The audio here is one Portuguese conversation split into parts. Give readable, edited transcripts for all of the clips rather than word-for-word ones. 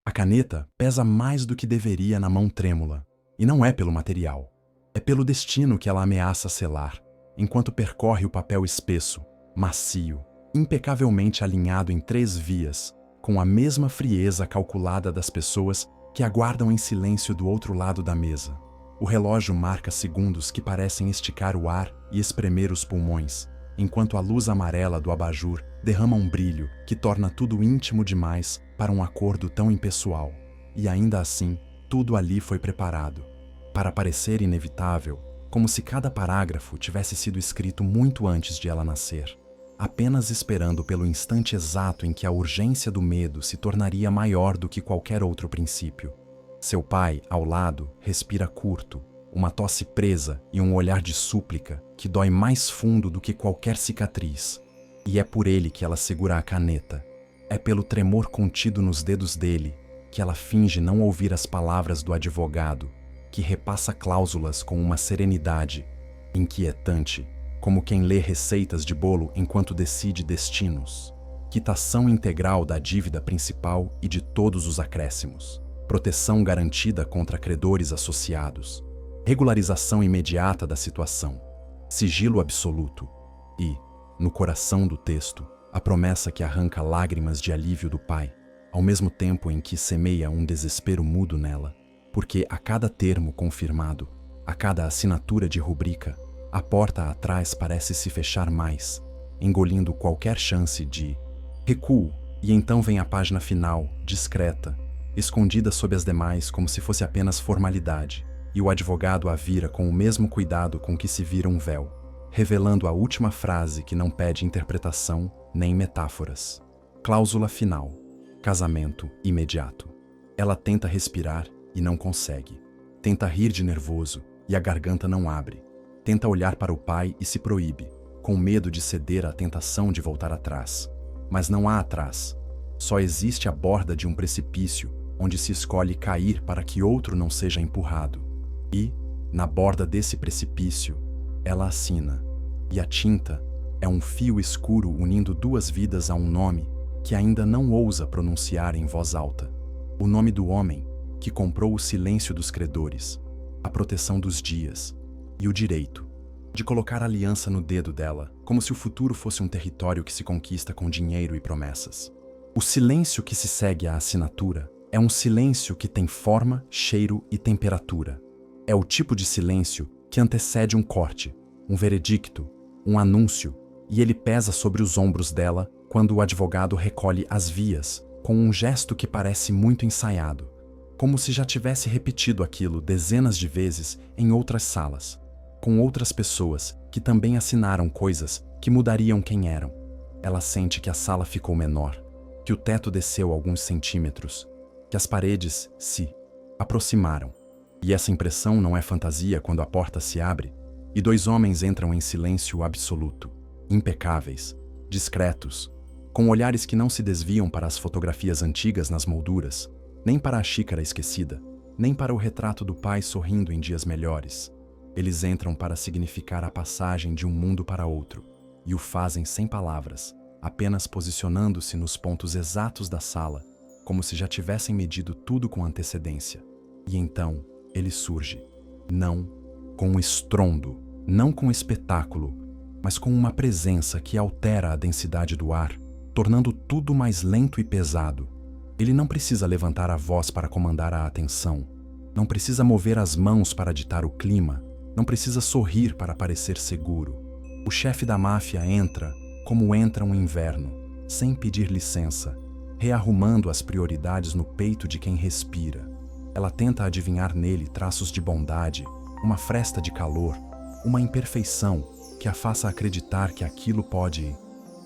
A caneta pesa mais do que deveria na mão trêmula, e não é pelo material. É pelo destino que ela ameaça selar, enquanto percorre o papel espesso, macio, impecavelmente alinhado em 3 vias, com a mesma frieza calculada das pessoas que aguardam em silêncio do outro lado da mesa. O relógio marca segundos que parecem esticar o ar e espremer os pulmões, enquanto a luz amarela do abajur derrama um brilho que torna tudo íntimo demais para um acordo tão impessoal. E ainda assim, tudo ali foi preparado, para parecer inevitável, como se cada parágrafo tivesse sido escrito muito antes de ela nascer, apenas esperando pelo instante exato em que a urgência do medo se tornaria maior do que qualquer outro princípio. Seu pai, ao lado, respira curto, uma tosse presa e um olhar de súplica que dói mais fundo do que qualquer cicatriz. E é por ele que ela segura a caneta. É pelo tremor contido nos dedos dele que ela finge não ouvir as palavras do advogado, que repassa cláusulas com uma serenidade inquietante, como quem lê receitas de bolo enquanto decide destinos. Quitação integral da dívida principal e de todos os acréscimos. Proteção garantida contra credores associados. Regularização imediata da situação. Sigilo absoluto. E, no coração do texto, a promessa que arranca lágrimas de alívio do pai, ao mesmo tempo em que semeia um desespero mudo nela, porque a cada termo confirmado, a cada assinatura de rubrica, a porta atrás parece se fechar mais, engolindo qualquer chance de recuo, e então vem a página final, discreta, escondida sob as demais como se fosse apenas formalidade, e o advogado a vira com o mesmo cuidado com que se vira um véu, revelando a última frase que não pede interpretação nem metáforas. Cláusula final. Casamento imediato. Ela tenta respirar e não consegue. Tenta rir de nervoso e a garganta não abre. Tenta olhar para o pai e se proíbe, com medo de ceder à tentação de voltar atrás. Mas não há atrás. Só existe a borda de um precipício onde se escolhe cair para que outro não seja empurrado. E, na borda desse precipício, ela assina. E a tinta é um fio escuro unindo 2 vidas a um nome que ainda não ousa pronunciar em voz alta. O nome do homem que comprou o silêncio dos credores, a proteção dos dias e o direito de colocar a aliança no dedo dela, como se o futuro fosse um território que se conquista com dinheiro e promessas. O silêncio que se segue à assinatura é um silêncio que tem forma, cheiro e temperatura. É o tipo de silêncio que antecede um corte, um veredicto, um anúncio, e ele pesa sobre os ombros dela quando o advogado recolhe as vias, com um gesto que parece muito ensaiado, como se já tivesse repetido aquilo dezenas de vezes em outras salas, com outras pessoas que também assinaram coisas que mudariam quem eram. Ela sente que a sala ficou menor, que o teto desceu alguns centímetros, que as paredes se aproximaram. E essa impressão não é fantasia quando a porta se abre e 2 homens entram em silêncio absoluto, impecáveis, discretos, com olhares que não se desviam para as fotografias antigas nas molduras, nem para a xícara esquecida, nem para o retrato do pai sorrindo em dias melhores. Eles entram para significar a passagem de um mundo para outro, e o fazem sem palavras, apenas posicionando-se nos pontos exatos da sala, como se já tivessem medido tudo com antecedência. E então, ele surge, não com um estrondo, não com espetáculo, mas com uma presença que altera a densidade do ar, tornando tudo mais lento e pesado. Ele não precisa levantar a voz para comandar a atenção, não precisa mover as mãos para ditar o clima, não precisa sorrir para parecer seguro. O chefe da máfia entra como entra um inverno, sem pedir licença, rearrumando as prioridades no peito de quem respira. Ela tenta adivinhar nele traços de bondade, uma fresta de calor, uma imperfeição que a faça acreditar que aquilo pode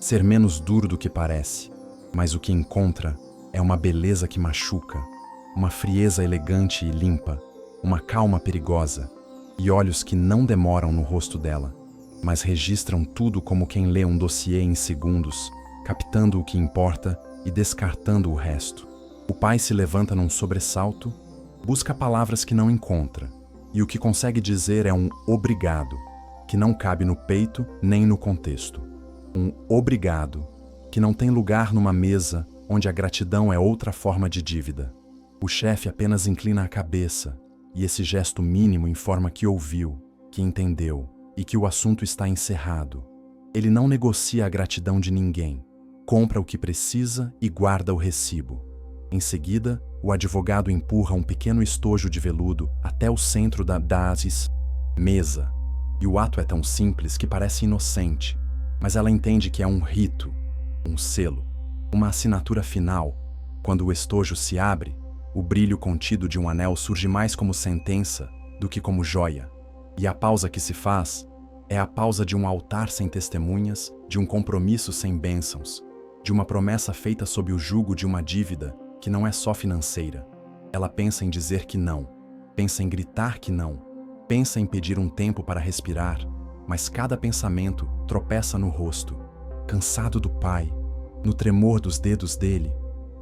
ser menos duro do que parece, mas o que encontra é uma beleza que machuca, uma frieza elegante e limpa, uma calma perigosa, e olhos que não demoram no rosto dela, mas registram tudo como quem lê um dossiê em segundos, captando o que importa e descartando o resto. O pai se levanta num sobressalto, busca palavras que não encontra, e o que consegue dizer é um obrigado, que não cabe no peito nem no contexto. Um obrigado, que não tem lugar numa mesa onde a gratidão é outra forma de dívida. O chefe apenas inclina a cabeça, e esse gesto mínimo informa que ouviu, que entendeu e que o assunto está encerrado. Ele não negocia a gratidão de ninguém, compra o que precisa e guarda o recibo. Em seguida, o advogado empurra um pequeno estojo de veludo até o centro da mesa, e o ato é tão simples que parece inocente, mas ela entende que é um rito, um selo, uma assinatura final. Quando o estojo se abre, o brilho contido de um anel surge mais como sentença do que como joia. E a pausa que se faz é a pausa de um altar sem testemunhas, de um compromisso sem bênçãos, de uma promessa feita sob o jugo de uma dívida que não é só financeira. Ela pensa em dizer que não, pensa em gritar que não, pensa em pedir um tempo para respirar, mas cada pensamento tropeça no rosto, cansado do pai, no tremor dos dedos dele,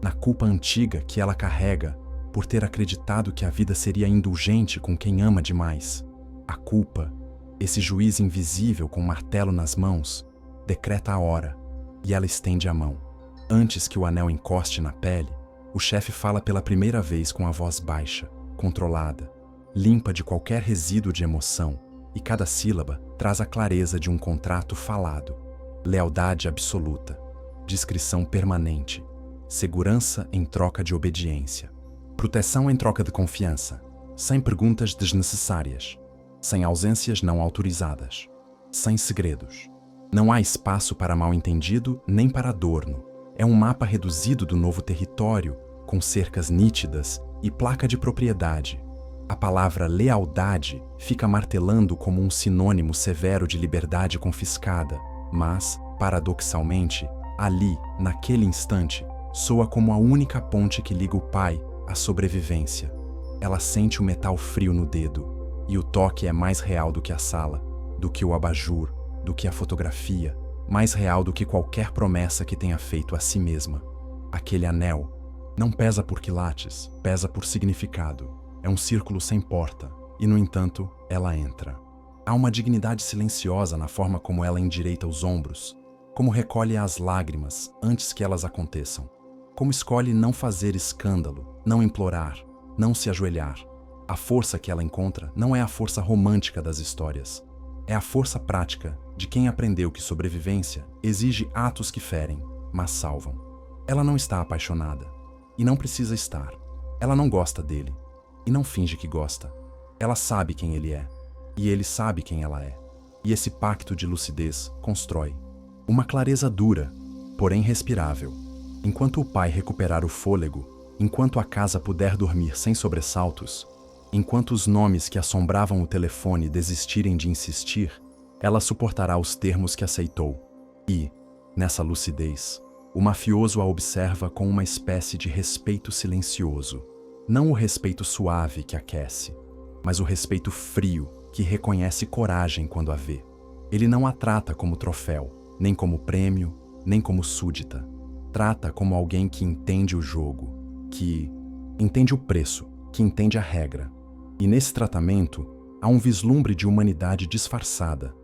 na culpa antiga que ela carrega por ter acreditado que a vida seria indulgente com quem ama demais. A culpa, esse juiz invisível com um martelo nas mãos, decreta a hora, e ela estende a mão. Antes que o anel encoste na pele, o chefe fala pela primeira vez com a voz baixa, controlada, limpa de qualquer resíduo de emoção, e cada sílaba traz a clareza de um contrato falado. Lealdade absoluta, discrição permanente, segurança em troca de obediência, proteção em troca de confiança, sem perguntas desnecessárias, sem ausências não autorizadas, sem segredos. Não há espaço para mal-entendido nem para adorno. É um mapa reduzido do novo território, com cercas nítidas e placa de propriedade. A palavra lealdade fica martelando como um sinônimo severo de liberdade confiscada, mas, paradoxalmente, ali, naquele instante, soa como a única ponte que liga o pai à sobrevivência. Ela sente o metal frio no dedo, e o toque é mais real do que a sala, do que o abajur, do que a fotografia, mais real do que qualquer promessa que tenha feito a si mesma. Aquele anel não pesa por quilates, pesa por significado. É um círculo sem porta, e no entanto, ela entra. Há uma dignidade silenciosa na forma como ela endireita os ombros, como recolhe as lágrimas antes que elas aconteçam, como escolhe não fazer escândalo, não implorar, não se ajoelhar. A força que ela encontra não é a força romântica das histórias, é a força prática de quem aprendeu que sobrevivência exige atos que ferem, mas salvam. Ela não está apaixonada, e não precisa estar. Ela não gosta dele, e não finge que gosta. Ela sabe quem ele é, e ele sabe quem ela é. E esse pacto de lucidez constrói uma clareza dura, porém respirável. Enquanto o pai recuperar o fôlego, enquanto a casa puder dormir sem sobressaltos, enquanto os nomes que assombravam o telefone desistirem de insistir, ela suportará os termos que aceitou. E, nessa lucidez, o mafioso a observa com uma espécie de respeito silencioso. Não o respeito suave que aquece, mas o respeito frio que reconhece coragem quando a vê. Ele não a trata como troféu, nem como prêmio, nem como súdita. Trata como alguém que entende o jogo, que entende o preço, que entende a regra. E nesse tratamento, há um vislumbre de humanidade disfarçada,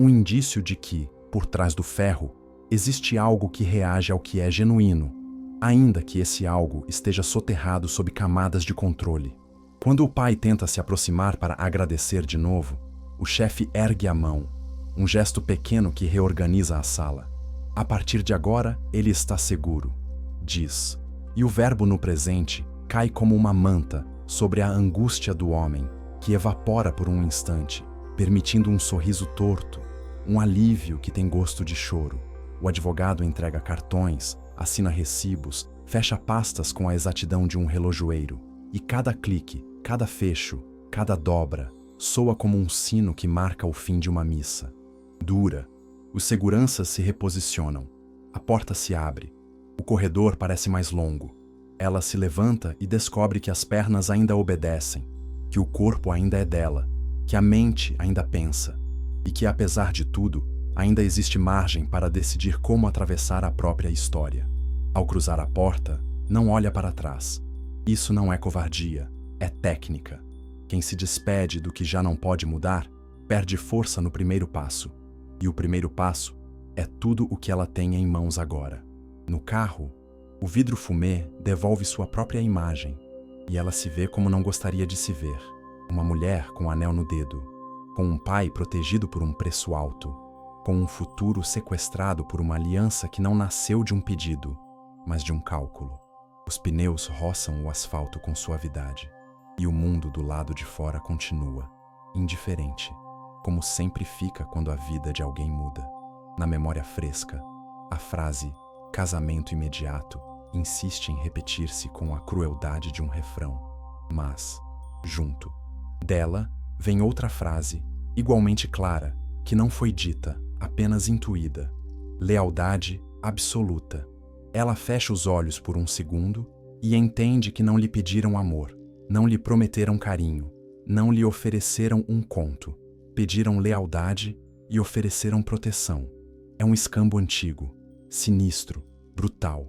um indício de que, por trás do ferro, existe algo que reage ao que é genuíno, ainda que esse algo esteja soterrado sob camadas de controle. Quando o pai tenta se aproximar para agradecer de novo, o chefe ergue a mão, um gesto pequeno que reorganiza a sala. A partir de agora, ele está seguro, diz, e o verbo no presente cai como uma manta sobre a angústia do homem, que evapora por um instante, permitindo um sorriso torto, um alívio que tem gosto de choro. O advogado entrega cartões, assina recibos, fecha pastas com a exatidão de um relojoeiro, e cada clique, cada fecho, cada dobra, soa como um sino que marca o fim de uma missa. Dura. Os seguranças se reposicionam. A porta se abre. O corredor parece mais longo. Ela se levanta e descobre que as pernas ainda obedecem, que o corpo ainda é dela, que a mente ainda pensa, e que, apesar de tudo, ainda existe margem para decidir como atravessar a própria história. Ao cruzar a porta, não olha para trás. Isso não é covardia, é técnica. Quem se despede do que já não pode mudar, perde força no primeiro passo. E o primeiro passo é tudo o que ela tem em mãos agora. No carro, o vidro fumê devolve sua própria imagem. E ela se vê como não gostaria de se ver. Uma mulher com um anel no dedo, com um pai protegido por um preço alto, com um futuro sequestrado por uma aliança que não nasceu de um pedido, mas de um cálculo. Os pneus roçam o asfalto com suavidade, e o mundo do lado de fora continua, indiferente, como sempre fica quando a vida de alguém muda. Na memória fresca, a frase "casamento imediato" insiste em repetir-se com a crueldade de um refrão. Mas, junto dela, vem outra frase, igualmente clara, que não foi dita, apenas intuída. Lealdade absoluta. Ela fecha os olhos por um segundo e entende que não lhe pediram amor, não lhe prometeram carinho, não lhe ofereceram um conto. Pediram lealdade e ofereceram proteção. É um escambo antigo, sinistro, brutal.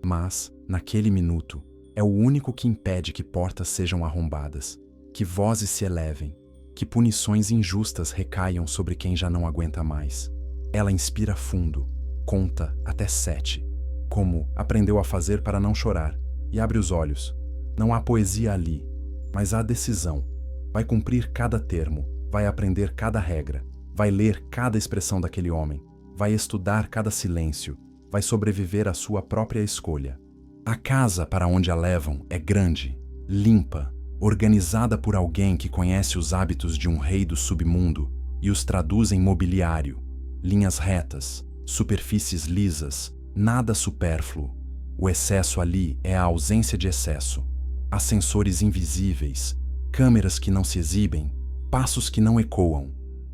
Mas, naquele minuto, é o único que impede que portas sejam arrombadas, que vozes se elevem, que punições injustas recaiam sobre quem já não aguenta mais. Ela inspira fundo, conta até 7, como aprendeu a fazer para não chorar, e abre os olhos. Não há poesia ali, mas há decisão. Vai cumprir cada termo, vai aprender cada regra, vai ler cada expressão daquele homem, vai estudar cada silêncio, vai sobreviver à sua própria escolha. A casa para onde a levam é grande, limpa, organizada por alguém que conhece os hábitos de um rei do submundo e os traduz em mobiliário, linhas retas, superfícies lisas, nada supérfluo. O excesso ali é a ausência de excesso. Ascensores invisíveis, câmeras que não se exibem, passos que não ecoam.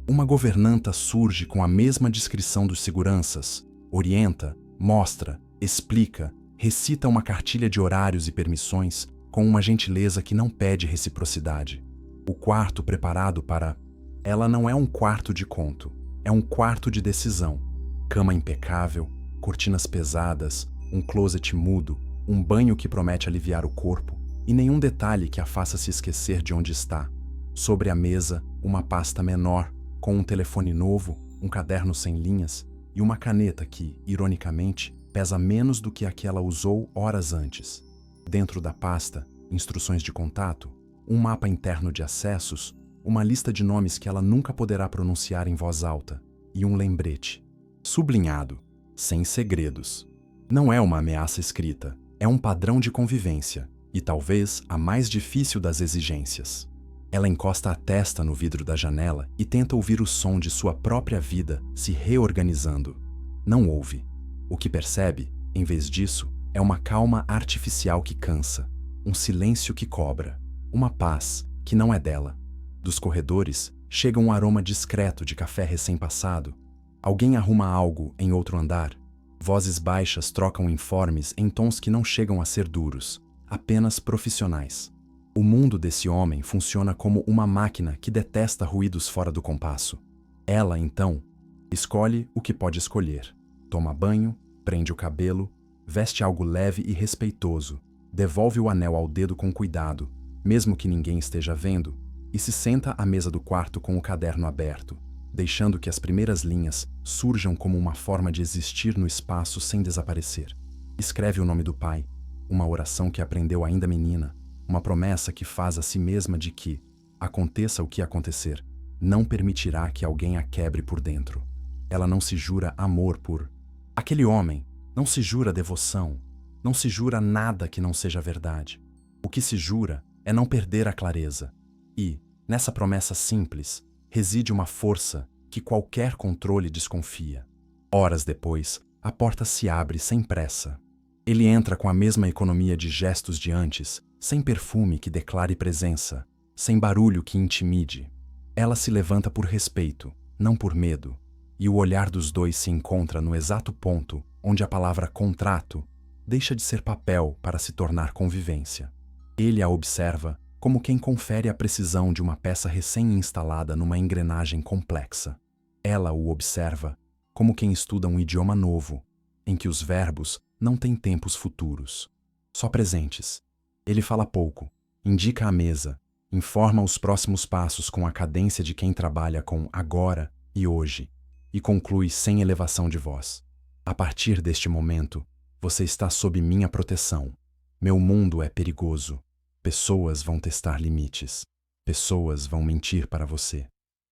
Uma governanta surge com a mesma descrição dos seguranças, orienta, mostra, explica, recita uma cartilha de horários e permissões com uma gentileza que não pede reciprocidade. O quarto preparado para... Ela não é um quarto de conto, é um quarto de decisão. Cama impecável, cortinas pesadas, um closet mudo, um banho que promete aliviar o corpo e nenhum detalhe que a faça se esquecer de onde está. Sobre a mesa, uma pasta menor, com um telefone novo, um caderno sem linhas e uma caneta que, ironicamente, pesa menos do que a que ela usou horas antes. Dentro da pasta, instruções de contato, um mapa interno de acessos, uma lista de nomes que ela nunca poderá pronunciar em voz alta e um lembrete. Sublinhado, sem segredos. Não é uma ameaça escrita, é um padrão de convivência e talvez a mais difícil das exigências. Ela encosta a testa no vidro da janela e tenta ouvir o som de sua própria vida se reorganizando. Não ouve. O que percebe, em vez disso, é uma calma artificial que cansa, um silêncio que cobra, uma paz que não é dela. Dos corredores chega um aroma discreto de café recém-passado. Alguém arruma algo em outro andar. Vozes baixas trocam informes em tons que não chegam a ser duros, apenas profissionais. O mundo desse homem funciona como uma máquina que detesta ruídos fora do compasso. Ela, então, escolhe o que pode escolher. Toma banho, prende o cabelo, veste algo leve e respeitoso, devolve o anel ao dedo com cuidado, mesmo que ninguém esteja vendo, e se senta à mesa do quarto com o caderno aberto, deixando que as primeiras linhas surjam como uma forma de existir no espaço sem desaparecer. Escreve o nome do pai, uma oração que aprendeu ainda menina, uma promessa que faz a si mesma de que, aconteça o que acontecer, não permitirá que alguém a quebre por dentro. Ela não se jura amor por aquele homem, não se jura devoção, não se jura nada que não seja verdade. O que se jura é não perder a clareza. E, nessa promessa simples, reside uma força que qualquer controle desconfia. Horas depois, a porta se abre sem pressa. Ele entra com a mesma economia de gestos de antes, sem perfume que declare presença, sem barulho que intimide. Ela se levanta por respeito, não por medo, e o olhar dos dois se encontra no exato ponto onde a palavra contrato deixa de ser papel para se tornar convivência. Ele a observa como quem confere a precisão de uma peça recém-instalada numa engrenagem complexa. Ela o observa como quem estuda um idioma novo, em que os verbos não têm tempos futuros, só presentes. Ele fala pouco, indica a mesa, informa os próximos passos com a cadência de quem trabalha com agora e hoje, e conclui sem elevação de voz. A partir deste momento, você está sob minha proteção. Meu mundo é perigoso. Pessoas vão testar limites. Pessoas vão mentir para você.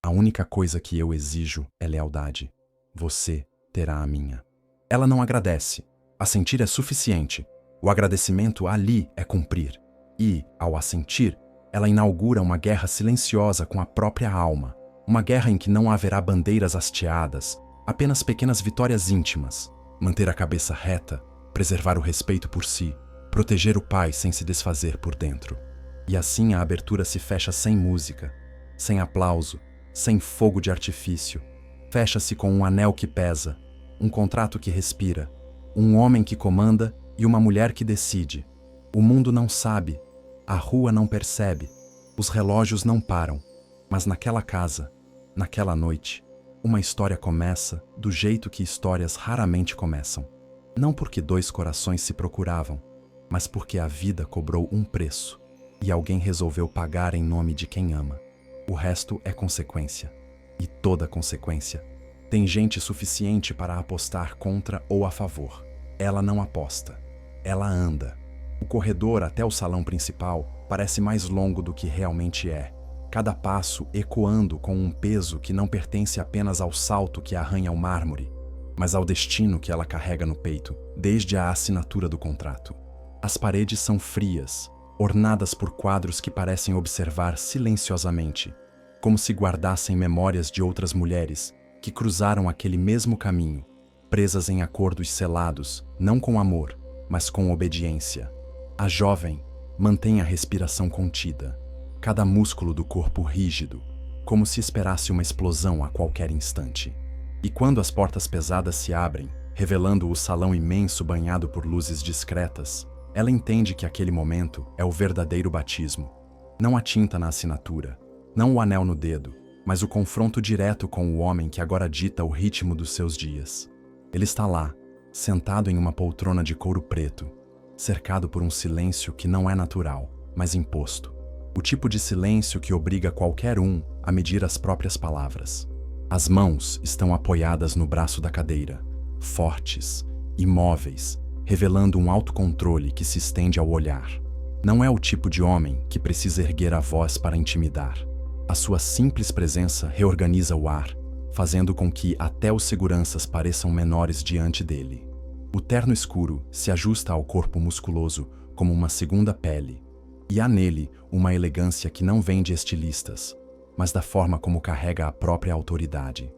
A única coisa que eu exijo é lealdade. Você terá a minha. Ela não agradece. Assentir é suficiente. O agradecimento ali é cumprir. E, ao assentir, ela inaugura uma guerra silenciosa com a própria alma. Uma guerra em que não haverá bandeiras hasteadas, apenas pequenas vitórias íntimas. Manter a cabeça reta, preservar o respeito por si, proteger o pai sem se desfazer por dentro. E assim a abertura se fecha sem música, sem aplauso, sem fogo de artifício. Fecha-se com um anel que pesa, um contrato que respira, um homem que comanda e uma mulher que decide. O mundo não sabe, a rua não percebe, os relógios não param, mas naquela casa, naquela noite, uma história começa do jeito que histórias raramente começam. Não porque dois corações se procuravam, mas porque a vida cobrou um preço e alguém resolveu pagar em nome de quem ama. O resto é consequência. E toda consequência tem gente suficiente para apostar contra ou a favor. Ela não aposta, ela anda. O corredor até o salão principal parece mais longo do que realmente é. Cada passo ecoando com um peso que não pertence apenas ao salto que arranha o mármore, mas ao destino que ela carrega no peito, desde a assinatura do contrato. As paredes são frias, ornadas por quadros que parecem observar silenciosamente, como se guardassem memórias de outras mulheres que cruzaram aquele mesmo caminho, presas em acordos selados, não com amor, mas com obediência. A jovem mantém a respiração contida, cada músculo do corpo rígido, como se esperasse uma explosão a qualquer instante. E quando as portas pesadas se abrem, revelando o salão imenso banhado por luzes discretas, ela entende que aquele momento é o verdadeiro batismo. Não a tinta na assinatura, não o anel no dedo, mas o confronto direto com o homem que agora dita o ritmo dos seus dias. Ele está lá, sentado em uma poltrona de couro preto, cercado por um silêncio que não é natural, mas imposto. O tipo de silêncio que obriga qualquer um a medir as próprias palavras. As mãos estão apoiadas no braço da cadeira, fortes, imóveis, revelando um autocontrole que se estende ao olhar. Não é o tipo de homem que precisa erguer a voz para intimidar. A sua simples presença reorganiza o ar, fazendo com que até os seguranças pareçam menores diante dele. O terno escuro se ajusta ao corpo musculoso como uma segunda pele, e há nele uma elegância que não vem de estilistas, mas da forma como carrega a própria autoridade.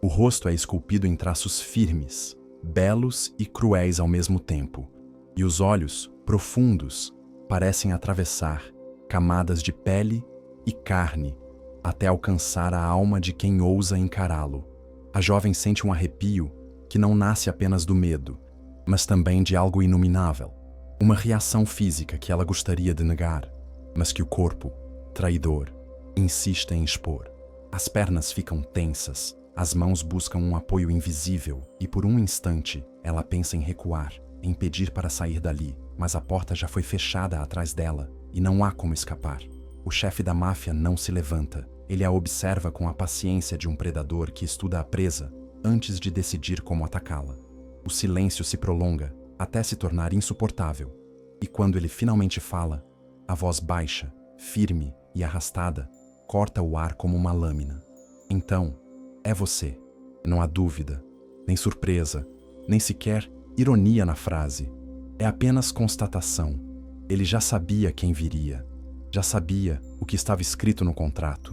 O rosto é esculpido em traços firmes, belos e cruéis ao mesmo tempo, e os olhos, profundos, parecem atravessar camadas de pele e carne até alcançar a alma de quem ousa encará-lo. A jovem sente um arrepio que não nasce apenas do medo, mas também de algo inominável, uma reação física que ela gostaria de negar, mas que o corpo, traidor, insiste em expor. As pernas ficam tensas, as mãos buscam um apoio invisível e por um instante ela pensa em recuar, em pedir para sair dali, mas a porta já foi fechada atrás dela e não há como escapar. O chefe da máfia não se levanta. Ele a observa com a paciência de um predador que estuda a presa antes de decidir como atacá-la. O silêncio se prolonga até se tornar insuportável. E quando ele finalmente fala, a voz baixa, firme e arrastada corta o ar como uma lâmina. Então, é você. Não há dúvida, nem surpresa, nem sequer ironia na frase. É apenas constatação. Ele já sabia quem viria. Já sabia o que estava escrito no contrato.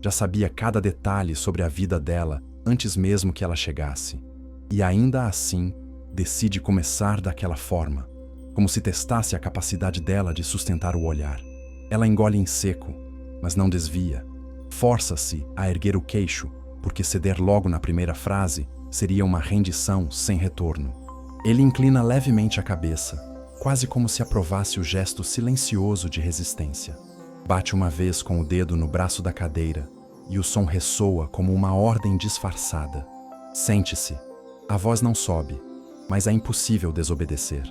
Já sabia cada detalhe sobre a vida dela antes mesmo que ela chegasse. E ainda assim, decide começar daquela forma, como se testasse a capacidade dela de sustentar o olhar. Ela engole em seco, mas não desvia. Força-se a erguer o queixo, porque ceder logo na primeira frase seria uma rendição sem retorno. Ele inclina levemente a cabeça, quase como se aprovasse o gesto silencioso de resistência. Bate uma vez com o dedo no braço da cadeira e o som ressoa como uma ordem disfarçada. Sente-se. A voz não sobe, mas é impossível desobedecer.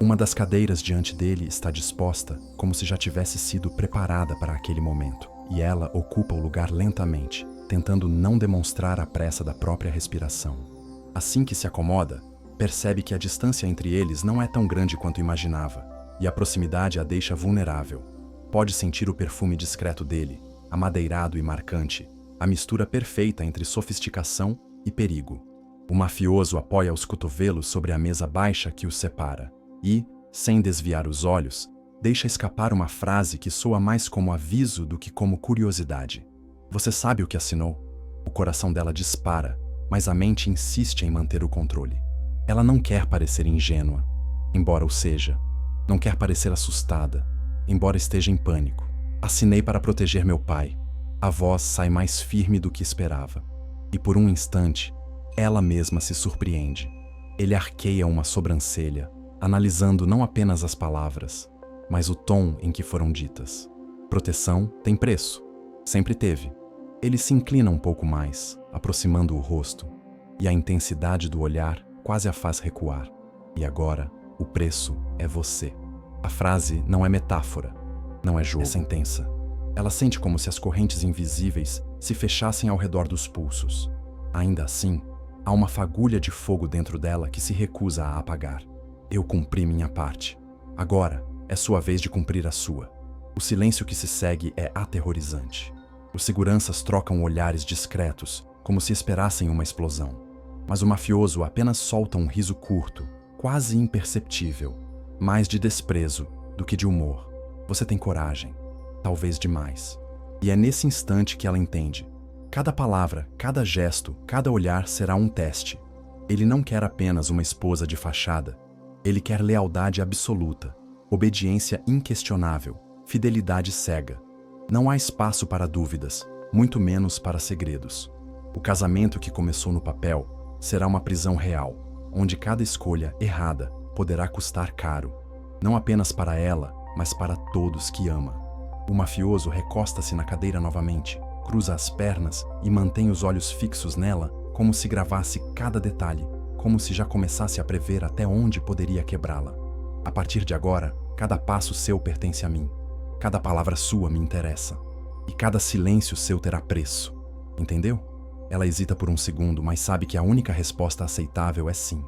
Uma das cadeiras diante dele está disposta como se já tivesse sido preparada para aquele momento, e ela ocupa o lugar lentamente, tentando não demonstrar a pressa da própria respiração. Assim que se acomoda, percebe que a distância entre eles não é tão grande quanto imaginava, e a proximidade a deixa vulnerável. Pode sentir o perfume discreto dele, amadeirado e marcante, a mistura perfeita entre sofisticação e perigo. O mafioso apoia os cotovelos sobre a mesa baixa que os separa e, sem desviar os olhos, deixa escapar uma frase que soa mais como aviso do que como curiosidade. Você sabe o que assinou? O coração dela dispara, mas a mente insiste em manter o controle. Ela não quer parecer ingênua, embora o seja. Não quer parecer assustada, embora esteja em pânico. Assinei para proteger meu pai. A voz sai mais firme do que esperava. E por um instante, ela mesma se surpreende. Ele arqueia uma sobrancelha, analisando não apenas as palavras, mas o tom em que foram ditas. Proteção tem preço. Sempre teve. Ele se inclina um pouco mais, aproximando o rosto, e a intensidade do olhar quase a faz recuar. E agora, o preço é você. A frase não é metáfora, não é jogo, é sentença. Ela sente como se as correntes invisíveis se fechassem ao redor dos pulsos. Ainda assim, há uma fagulha de fogo dentro dela que se recusa a apagar. Eu cumpri minha parte. Agora, é sua vez de cumprir a sua. O silêncio que se segue é aterrorizante. Os seguranças trocam olhares discretos, como se esperassem uma explosão. Mas o mafioso apenas solta um riso curto, quase imperceptível, mais de desprezo do que de humor. Você tem coragem, talvez demais. E é nesse instante que ela entende. Cada palavra, cada gesto, cada olhar será um teste. Ele não quer apenas uma esposa de fachada. Ele quer lealdade absoluta, obediência inquestionável, fidelidade cega. Não há espaço para dúvidas, muito menos para segredos. O casamento que começou no papel será uma prisão real, onde cada escolha errada poderá custar caro, não apenas para ela, mas para todos que ama. O mafioso recosta-se na cadeira novamente, cruza as pernas e mantém os olhos fixos nela, como se gravasse cada detalhe, como se já começasse a prever até onde poderia quebrá-la. A partir de agora, cada passo seu pertence a mim. Cada palavra sua me interessa. E cada silêncio seu terá preço. Entendeu? Ela hesita por um segundo, mas sabe que a única resposta aceitável é sim.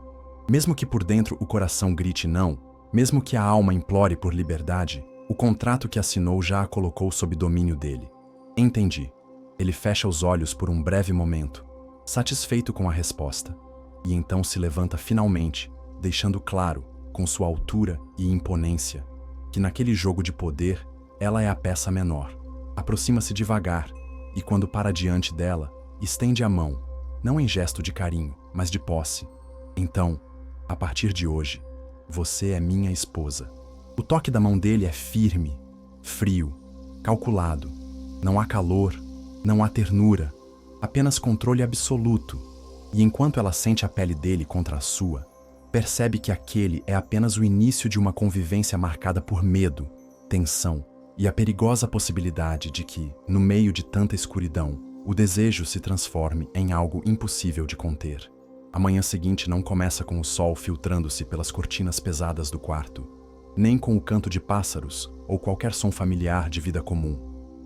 Mesmo que por dentro o coração grite não, mesmo que a alma implore por liberdade, o contrato que assinou já a colocou sob domínio dele. Entendi. Ele fecha os olhos por um breve momento, satisfeito com a resposta, e então se levanta finalmente, deixando claro, com sua altura e imponência, que naquele jogo de poder, ela é a peça menor. Aproxima-se devagar, e quando para diante dela, estende a mão, não em gesto de carinho, mas de posse. Então, a partir de hoje, você é minha esposa. O toque da mão dele é firme, frio, calculado. Não há calor, não há ternura, apenas controle absoluto. E enquanto ela sente a pele dele contra a sua, percebe que aquele é apenas o início de uma convivência marcada por medo, tensão e a perigosa possibilidade de que, no meio de tanta escuridão, o desejo se transforme em algo impossível de conter. A manhã seguinte não começa com o sol filtrando-se pelas cortinas pesadas do quarto, nem com o canto de pássaros ou qualquer som familiar de vida comum.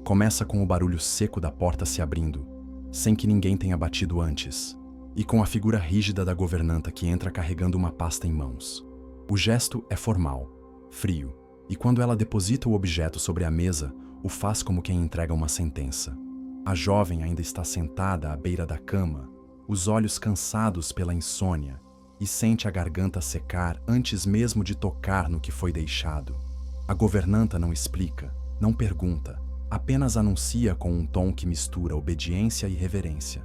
Começa com o barulho seco da porta se abrindo, sem que ninguém tenha batido antes, e com a figura rígida da governanta que entra carregando uma pasta em mãos. O gesto é formal, frio, e quando ela deposita o objeto sobre a mesa, o faz como quem entrega uma sentença. A jovem ainda está sentada à beira da cama, os olhos cansados pela insônia, e sente a garganta secar antes mesmo de tocar no que foi deixado. A governanta não explica, não pergunta, apenas anuncia com um tom que mistura obediência e reverência.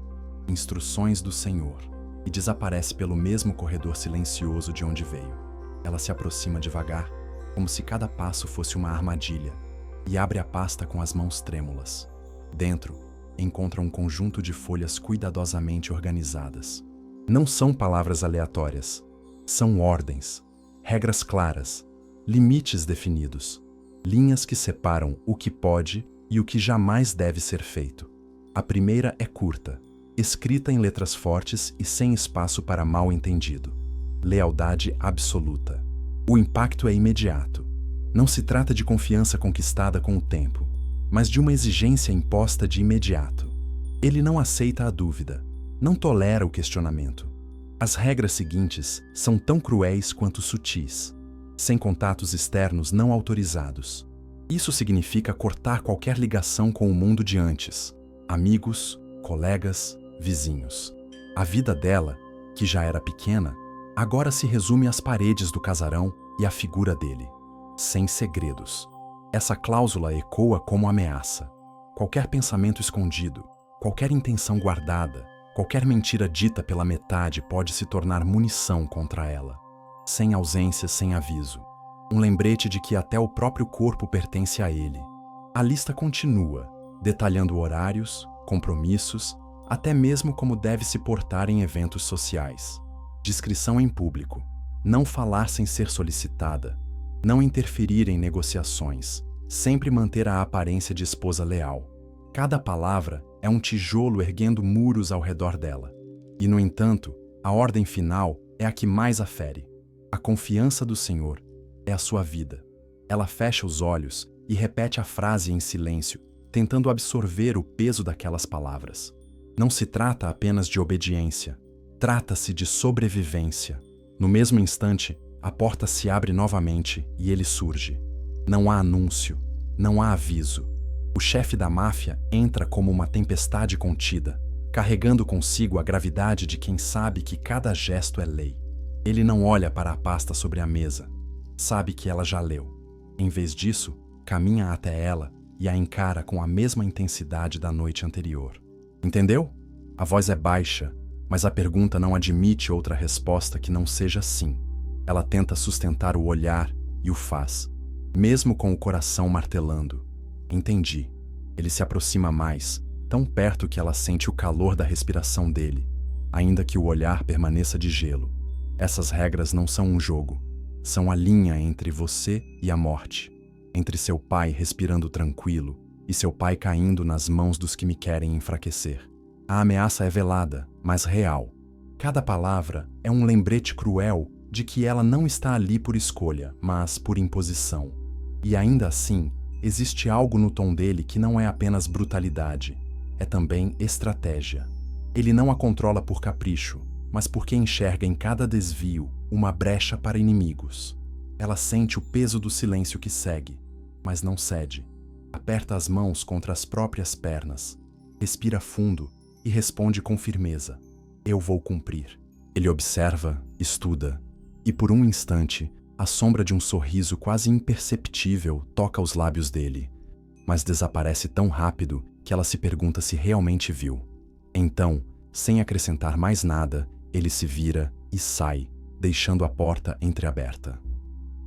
Instruções do Senhor, e desaparece pelo mesmo corredor silencioso de onde veio. Ela se aproxima devagar, como se cada passo fosse uma armadilha, e abre a pasta com as mãos trêmulas. Dentro, encontra um conjunto de folhas cuidadosamente organizadas. Não são palavras aleatórias, são ordens, regras claras, limites definidos, linhas que separam o que pode e o que jamais deve ser feito. A primeira é curta, escrita em letras fortes e sem espaço para mal-entendido. Lealdade absoluta. O impacto é imediato. Não se trata de confiança conquistada com o tempo, mas de uma exigência imposta de imediato. Ele não aceita a dúvida, não tolera o questionamento. As regras seguintes são tão cruéis quanto sutis, sem contatos externos não autorizados. Isso significa cortar qualquer ligação com o mundo de antes, amigos, colegas, vizinhos. A vida dela, que já era pequena, agora se resume às paredes do casarão e à figura dele, sem segredos. Essa cláusula ecoa como ameaça. Qualquer pensamento escondido, qualquer intenção guardada, qualquer mentira dita pela metade pode se tornar munição contra ela. Sem ausência, sem aviso. Um lembrete de que até o próprio corpo pertence a ele. A lista continua, detalhando horários, compromissos, até mesmo como deve se portar em eventos sociais. Discrição em público. Não falar sem ser solicitada. Não interferir em negociações. Sempre manter a aparência de esposa leal. Cada palavra é um tijolo erguendo muros ao redor dela. E, no entanto, a ordem final é a que mais a fere. A confiança do Senhor é a sua vida. Ela fecha os olhos e repete a frase em silêncio, tentando absorver o peso daquelas palavras. Não se trata apenas de obediência. Trata-se de sobrevivência. No mesmo instante, a porta se abre novamente e ele surge. Não há anúncio, não há aviso. O chefe da máfia entra como uma tempestade contida, carregando consigo a gravidade de quem sabe que cada gesto é lei. Ele não olha para a pasta sobre a mesa. Sabe que ela já leu. Em vez disso, caminha até ela e a encara com a mesma intensidade da noite anterior. Entendeu? A voz é baixa, mas a pergunta não admite outra resposta que não seja sim. Ela tenta sustentar o olhar e o faz, mesmo com o coração martelando. Entendi. Ele se aproxima mais, tão perto que ela sente o calor da respiração dele, ainda que o olhar permaneça de gelo. Essas regras não são um jogo. São a linha entre você e a morte. Entre seu pai respirando tranquilo e seu pai caindo nas mãos dos que me querem enfraquecer. A ameaça é velada, mas real. Cada palavra é um lembrete cruel de que ela não está ali por escolha, mas por imposição. E ainda assim, existe algo no tom dele que não é apenas brutalidade, é também estratégia. Ele não a controla por capricho, mas porque enxerga em cada desvio uma brecha para inimigos. Ela sente o peso do silêncio que segue, mas não cede. Aperta as mãos contra as próprias pernas, respira fundo e responde com firmeza: eu vou cumprir. Ele observa, estuda, e por um instante, a sombra de um sorriso quase imperceptível toca os lábios dele, mas desaparece tão rápido que ela se pergunta se realmente viu. Então, sem acrescentar mais nada, ele se vira e sai, deixando a porta entreaberta.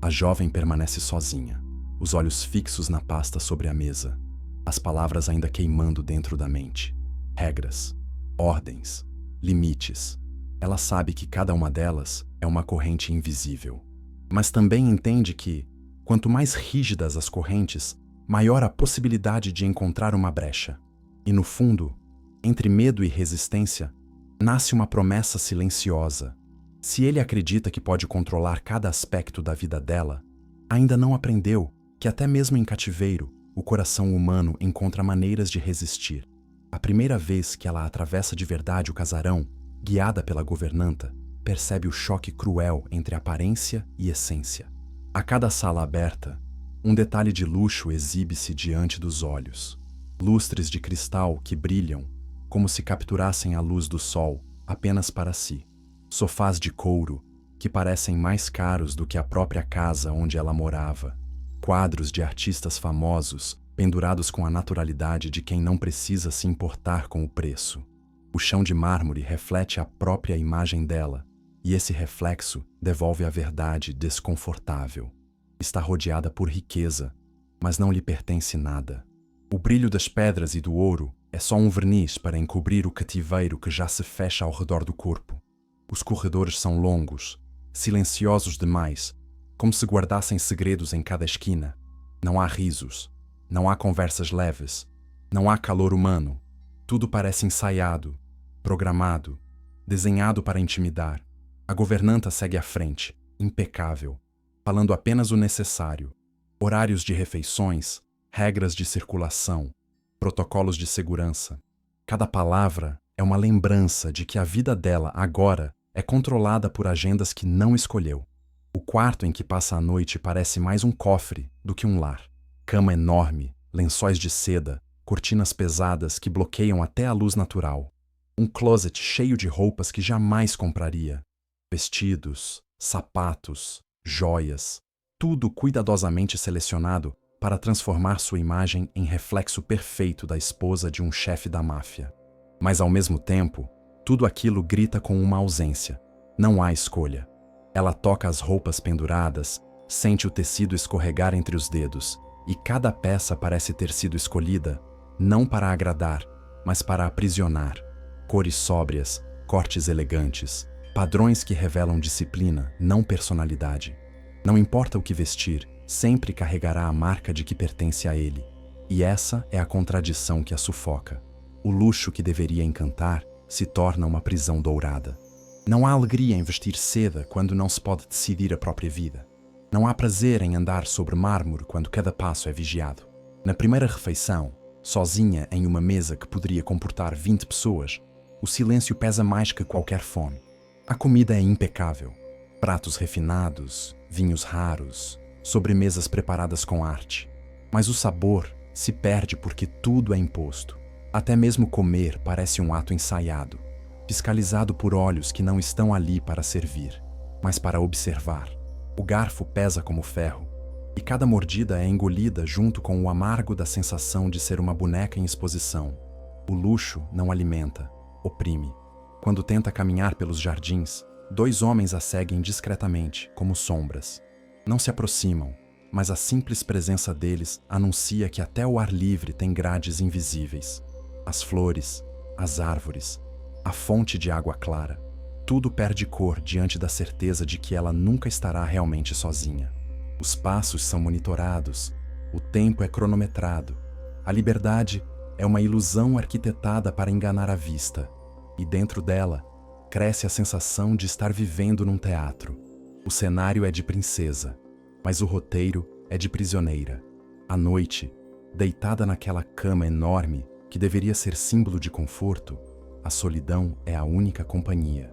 A jovem permanece sozinha, os olhos fixos na pasta sobre a mesa, as palavras ainda queimando dentro da mente. Regras, ordens, limites. Ela sabe que cada uma delas é uma corrente invisível. Mas também entende que, quanto mais rígidas as correntes, maior a possibilidade de encontrar uma brecha. E no fundo, entre medo e resistência, nasce uma promessa silenciosa. Se ele acredita que pode controlar cada aspecto da vida dela, ainda não aprendeu que até mesmo em cativeiro, o coração humano encontra maneiras de resistir. A primeira vez que ela atravessa de verdade o casarão, guiada pela governanta, percebe o choque cruel entre aparência e essência. A cada sala aberta, um detalhe de luxo exibe-se diante dos olhos. Lustres de cristal que brilham, como se capturassem a luz do sol apenas para si. Sofás de couro que parecem mais caros do que a própria casa onde ela morava. Quadros de artistas famosos pendurados com a naturalidade de quem não precisa se importar com o preço. O chão de mármore reflete a própria imagem dela, e esse reflexo devolve a verdade desconfortável. Está rodeada por riqueza, mas não lhe pertence nada. O brilho das pedras e do ouro é só um verniz para encobrir o cativeiro que já se fecha ao redor do corpo. Os corredores são longos, silenciosos demais, como se guardassem segredos em cada esquina. Não há risos, não há conversas leves, não há calor humano. Tudo parece ensaiado, programado, desenhado para intimidar. A governanta segue à frente, impecável, falando apenas o necessário. Horários de refeições, regras de circulação, protocolos de segurança. Cada palavra é uma lembrança de que a vida dela agora é controlada por agendas que não escolheu. O quarto em que passa a noite parece mais um cofre do que um lar. cama enorme, lençóis de seda, cortinas pesadas que bloqueiam até a luz natural. Um closet cheio de roupas que jamais compraria. Vestidos, sapatos, joias, tudo cuidadosamente selecionado para transformar sua imagem em reflexo perfeito da esposa de um chefe da máfia. Mas ao mesmo tempo, tudo aquilo grita com uma ausência. Não há escolha. Ela toca as roupas penduradas, sente o tecido escorregar entre os dedos, e cada peça parece ter sido escolhida, não para agradar, mas para aprisionar. Cores sóbrias, cortes elegantes, padrões que revelam disciplina, não personalidade. Não importa o que vestir, sempre carregará a marca de que pertence a ele. E essa é a contradição que a sufoca. O luxo que deveria encantar se torna uma prisão dourada. Não há alegria em vestir seda quando não se pode decidir a própria vida. Não há prazer em andar sobre mármore quando cada passo é vigiado. Na primeira refeição, sozinha em uma mesa que poderia comportar 20 pessoas, o silêncio pesa mais que qualquer fome. A comida é impecável. Pratos refinados, vinhos raros, sobremesas preparadas com arte. Mas o sabor se perde porque tudo é imposto. Até mesmo comer parece um ato ensaiado, fiscalizado por olhos que não estão ali para servir, mas para observar. O garfo pesa como ferro, e cada mordida é engolida junto com o amargo da sensação de ser uma boneca em exposição. O luxo não alimenta, oprime. Quando tenta caminhar pelos jardins, 2 homens a seguem discretamente, como sombras. Não se aproximam, mas a simples presença deles anuncia que até o ar livre tem grades invisíveis. As flores, as árvores, a fonte de água clara, tudo perde cor diante da certeza de que ela nunca estará realmente sozinha. Os passos são monitorados, o tempo é cronometrado. A liberdade é uma ilusão arquitetada para enganar a vista, e dentro dela cresce a sensação de estar vivendo num teatro. O cenário é de princesa, mas o roteiro é de prisioneira. À noite, deitada naquela cama enorme que deveria ser símbolo de conforto, a solidão é a única companhia.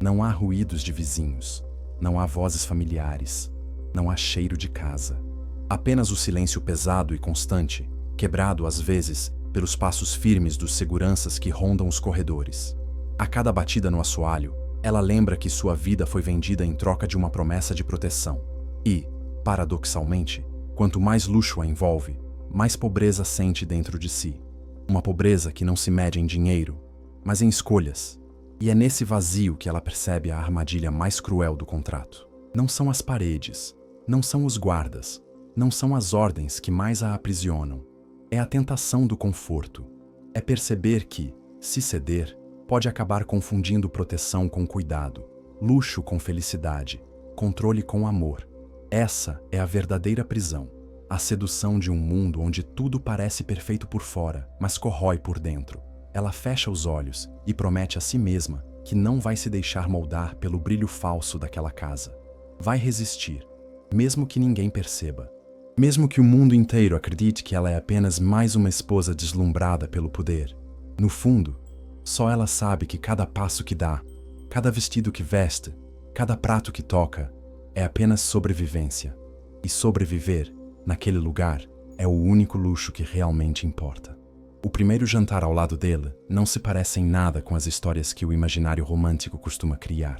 Não há ruídos de vizinhos, não há vozes familiares, não há cheiro de casa. Apenas o silêncio pesado e constante, quebrado às vezes pelos passos firmes dos seguranças que rondam os corredores. A cada batida no assoalho, ela lembra que sua vida foi vendida em troca de uma promessa de proteção. E, paradoxalmente, quanto mais luxo a envolve, mais pobreza sente dentro de si. Uma pobreza que não se mede em dinheiro, mas em escolhas. E é nesse vazio que ela percebe a armadilha mais cruel do contrato. Não são as paredes, não são os guardas, não são as ordens que mais a aprisionam. É a tentação do conforto. É perceber que, se ceder, pode acabar confundindo proteção com cuidado, luxo com felicidade, controle com amor. Essa é a verdadeira prisão. A sedução de um mundo onde tudo parece perfeito por fora, mas corrói por dentro. Ela fecha os olhos e promete a si mesma que não vai se deixar moldar pelo brilho falso daquela casa. Vai resistir, mesmo que ninguém perceba. Mesmo que o mundo inteiro acredite que ela é apenas mais uma esposa deslumbrada pelo poder. No fundo, só ela sabe que cada passo que dá, cada vestido que veste, cada prato que toca, é apenas sobrevivência. E sobreviver, naquele lugar, é o único luxo que realmente importa. O primeiro jantar ao lado dele não se parece em nada com as histórias que o imaginário romântico costuma criar.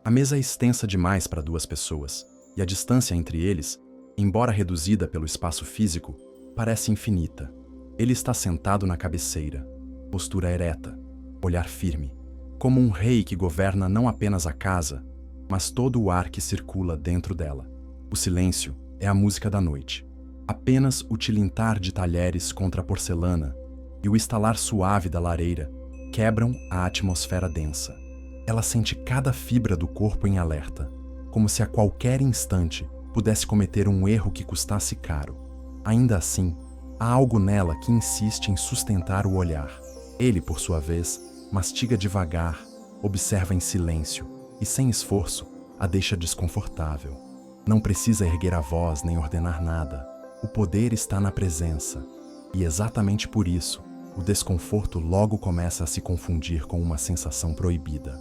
A mesa é extensa demais para 2 pessoas, e a distância entre eles, embora reduzida pelo espaço físico, parece infinita. Ele está sentado na cabeceira, postura ereta, olhar firme, como um rei que governa não apenas a casa, mas todo o ar que circula dentro dela. O silêncio é a música da noite. Apenas o tilintar de talheres contra a porcelana e o estalar suave da lareira quebram a atmosfera densa. Ela sente cada fibra do corpo em alerta, como se a qualquer instante pudesse cometer um erro que custasse caro. Ainda assim, há algo nela que insiste em sustentar o olhar. Ele, por sua vez, mastiga devagar, observa em silêncio e, sem esforço, a deixa desconfortável. Não precisa erguer a voz nem ordenar nada. O poder está na presença. E exatamente por isso, o desconforto logo começa a se confundir com uma sensação proibida.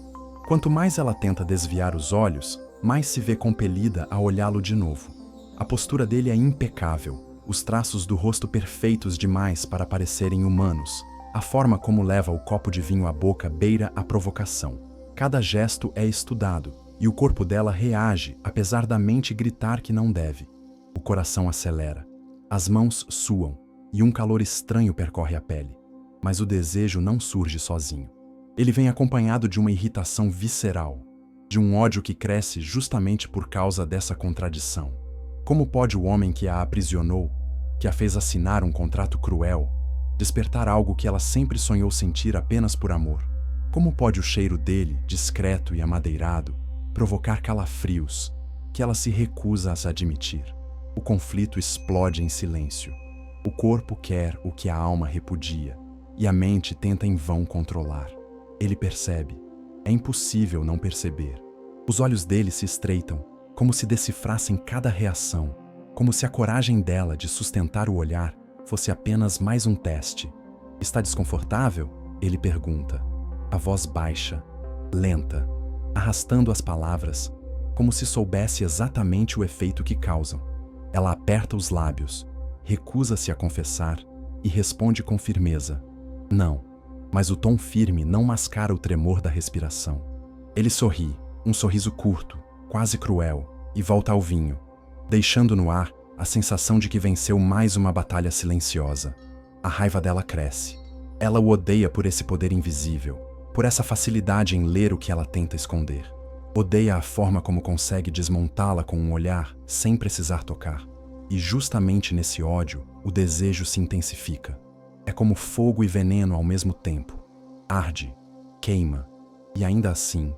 Quanto mais ela tenta desviar os olhos, mais se vê compelida a olhá-lo de novo. A postura dele é impecável, os traços do rosto perfeitos demais para parecerem humanos. A forma como leva o copo de vinho à boca beira a provocação. Cada gesto é estudado, e o corpo dela reage, apesar da mente gritar que não deve. O coração acelera, as mãos suam, e um calor estranho percorre a pele. Mas o desejo não surge sozinho. Ele vem acompanhado de uma irritação visceral, de um ódio que cresce justamente por causa dessa contradição. Como pode o homem que a aprisionou, que a fez assinar um contrato cruel, despertar algo que ela sempre sonhou sentir apenas por amor? Como pode o cheiro dele, discreto e amadeirado, provocar calafrios que ela se recusa a se admitir? O conflito explode em silêncio. O corpo quer o que a alma repudia, e a mente tenta em vão controlar. Ele percebe. É impossível não perceber. Os olhos dele se estreitam, como se decifrassem cada reação, como se a coragem dela de sustentar o olhar fosse apenas mais um teste. Está desconfortável? Ele pergunta. A voz baixa, lenta, arrastando as palavras, como se soubesse exatamente o efeito que causam. Ela aperta os lábios, recusa-se a confessar e responde com firmeza. Não, mas o tom firme não mascara o tremor da respiração. Ele sorri, um sorriso curto, quase cruel, e volta ao vinho, deixando no ar a sensação de que venceu mais uma batalha silenciosa. A raiva dela cresce. Ela o odeia por esse poder invisível, por essa facilidade em ler o que ela tenta esconder. Odeia a forma como consegue desmontá-la com um olhar sem precisar tocar. E justamente nesse ódio, o desejo se intensifica. É como fogo e veneno ao mesmo tempo. Arde, queima, e ainda assim,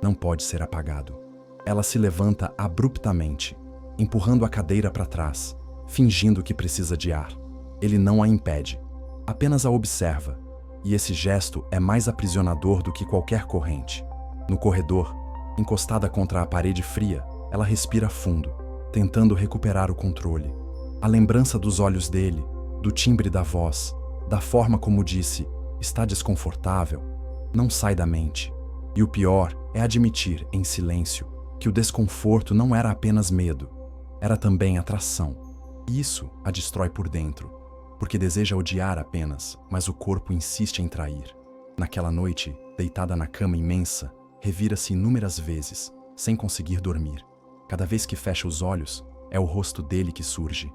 não pode ser apagado. Ela se levanta abruptamente, empurrando a cadeira para trás, fingindo que precisa de ar. Ele não a impede, apenas a observa, e esse gesto é mais aprisionador do que qualquer corrente. No corredor, encostada contra a parede fria, ela respira fundo, tentando recuperar o controle. A lembrança dos olhos dele, do timbre da voz, da forma como disse, está desconfortável, não sai da mente. E o pior é admitir, em silêncio, que o desconforto não era apenas medo, era também atração. E isso a destrói por dentro, porque deseja odiar apenas, mas o corpo insiste em trair. Naquela noite, deitada na cama imensa, revira-se inúmeras vezes, sem conseguir dormir. Cada vez que fecha os olhos, é o rosto dele que surge,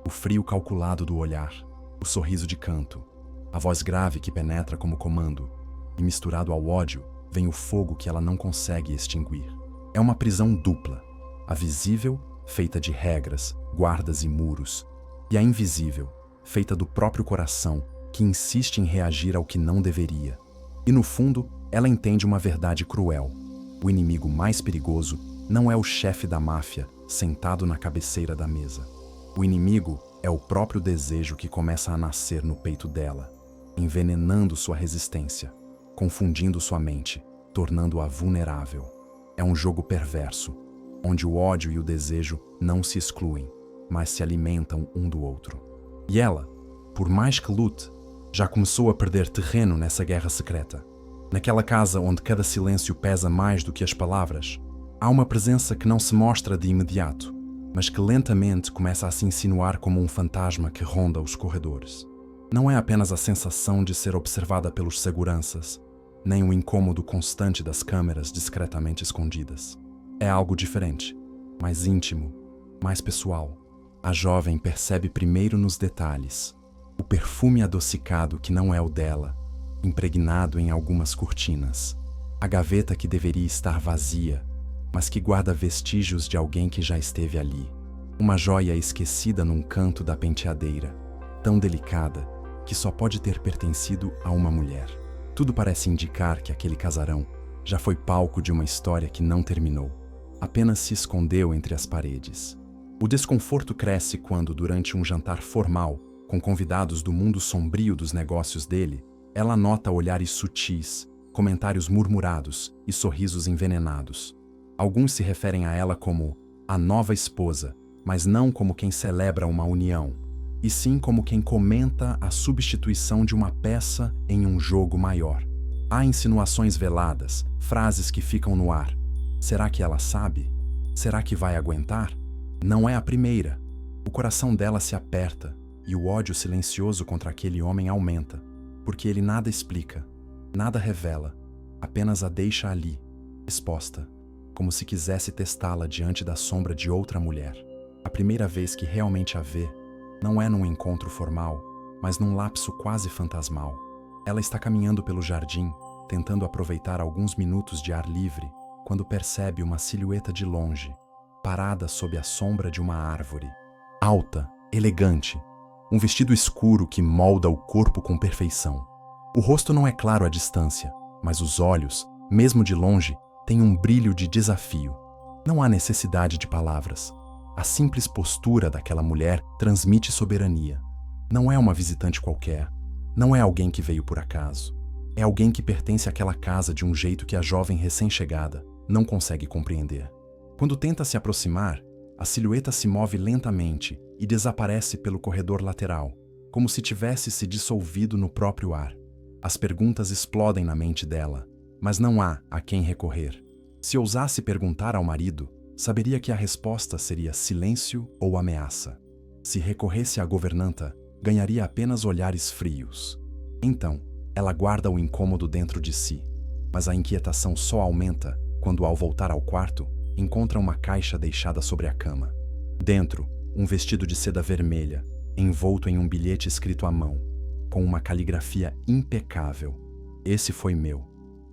o frio calculado do olhar, o sorriso de canto, a voz grave que penetra como comando, e misturado ao ódio, vem o fogo que ela não consegue extinguir. É uma prisão dupla, a visível, feita de regras, guardas e muros, e a invisível, feita do próprio coração, que insiste em reagir ao que não deveria. E no fundo, ela entende uma verdade cruel. O inimigo mais perigoso não é o chefe da máfia sentado na cabeceira da mesa. O inimigo é o próprio desejo que começa a nascer no peito dela, envenenando sua resistência, confundindo sua mente, tornando-a vulnerável. É um jogo perverso, onde o ódio e o desejo não se excluem, mas se alimentam um do outro. E ela, por mais que lute, já começou a perder terreno nessa guerra secreta. Naquela casa onde cada silêncio pesa mais do que as palavras, há uma presença que não se mostra de imediato, mas que lentamente começa a se insinuar como um fantasma que ronda os corredores. Não é apenas a sensação de ser observada pelos seguranças, nem o incômodo constante das câmeras discretamente escondidas. É algo diferente, mais íntimo, mais pessoal. A jovem percebe primeiro nos detalhes, o perfume adocicado que não é o dela, impregnado em algumas cortinas, a gaveta que deveria estar vazia, mas que guarda vestígios de alguém que já esteve ali. Uma joia esquecida num canto da penteadeira, tão delicada que só pode ter pertencido a uma mulher. Tudo parece indicar que aquele casarão já foi palco de uma história que não terminou, apenas se escondeu entre as paredes. O desconforto cresce quando, durante um jantar formal, com convidados do mundo sombrio dos negócios dele, ela nota olhares sutis, comentários murmurados e sorrisos envenenados. Alguns se referem a ela como a nova esposa, mas não como quem celebra uma união, e sim como quem comenta a substituição de uma peça em um jogo maior. Há insinuações veladas, frases que ficam no ar. Será que ela sabe? Será que vai aguentar? Não é a primeira. O coração dela se aperta e o ódio silencioso contra aquele homem aumenta, porque ele nada explica, nada revela, apenas a deixa ali, exposta, como se quisesse testá-la diante da sombra de outra mulher. A primeira vez que realmente a vê, não é num encontro formal, mas num lapso quase fantasmal. Ela está caminhando pelo jardim, tentando aproveitar alguns minutos de ar livre, quando percebe uma silhueta de longe, parada sob a sombra de uma árvore. Alta, elegante, um vestido escuro que molda o corpo com perfeição. O rosto não é claro à distância, mas os olhos, mesmo de longe, têm um brilho de desafio. Não há necessidade de palavras. A simples postura daquela mulher transmite soberania. Não é uma visitante qualquer. Não é alguém que veio por acaso. É alguém que pertence àquela casa de um jeito que a jovem recém-chegada não consegue compreender. Quando tenta se aproximar, a silhueta se move lentamente e desaparece pelo corredor lateral, como se tivesse se dissolvido no próprio ar. As perguntas explodem na mente dela, mas não há a quem recorrer. Se ousasse perguntar ao marido, saberia que a resposta seria silêncio ou ameaça. Se recorresse à governanta, ganharia apenas olhares frios. Então, ela guarda o incômodo dentro de si, mas a inquietação só aumenta quando, ao voltar ao quarto, encontra uma caixa deixada sobre a cama. Dentro, um vestido de seda vermelha, envolto em um bilhete escrito à mão, com uma caligrafia impecável. Esse foi meu.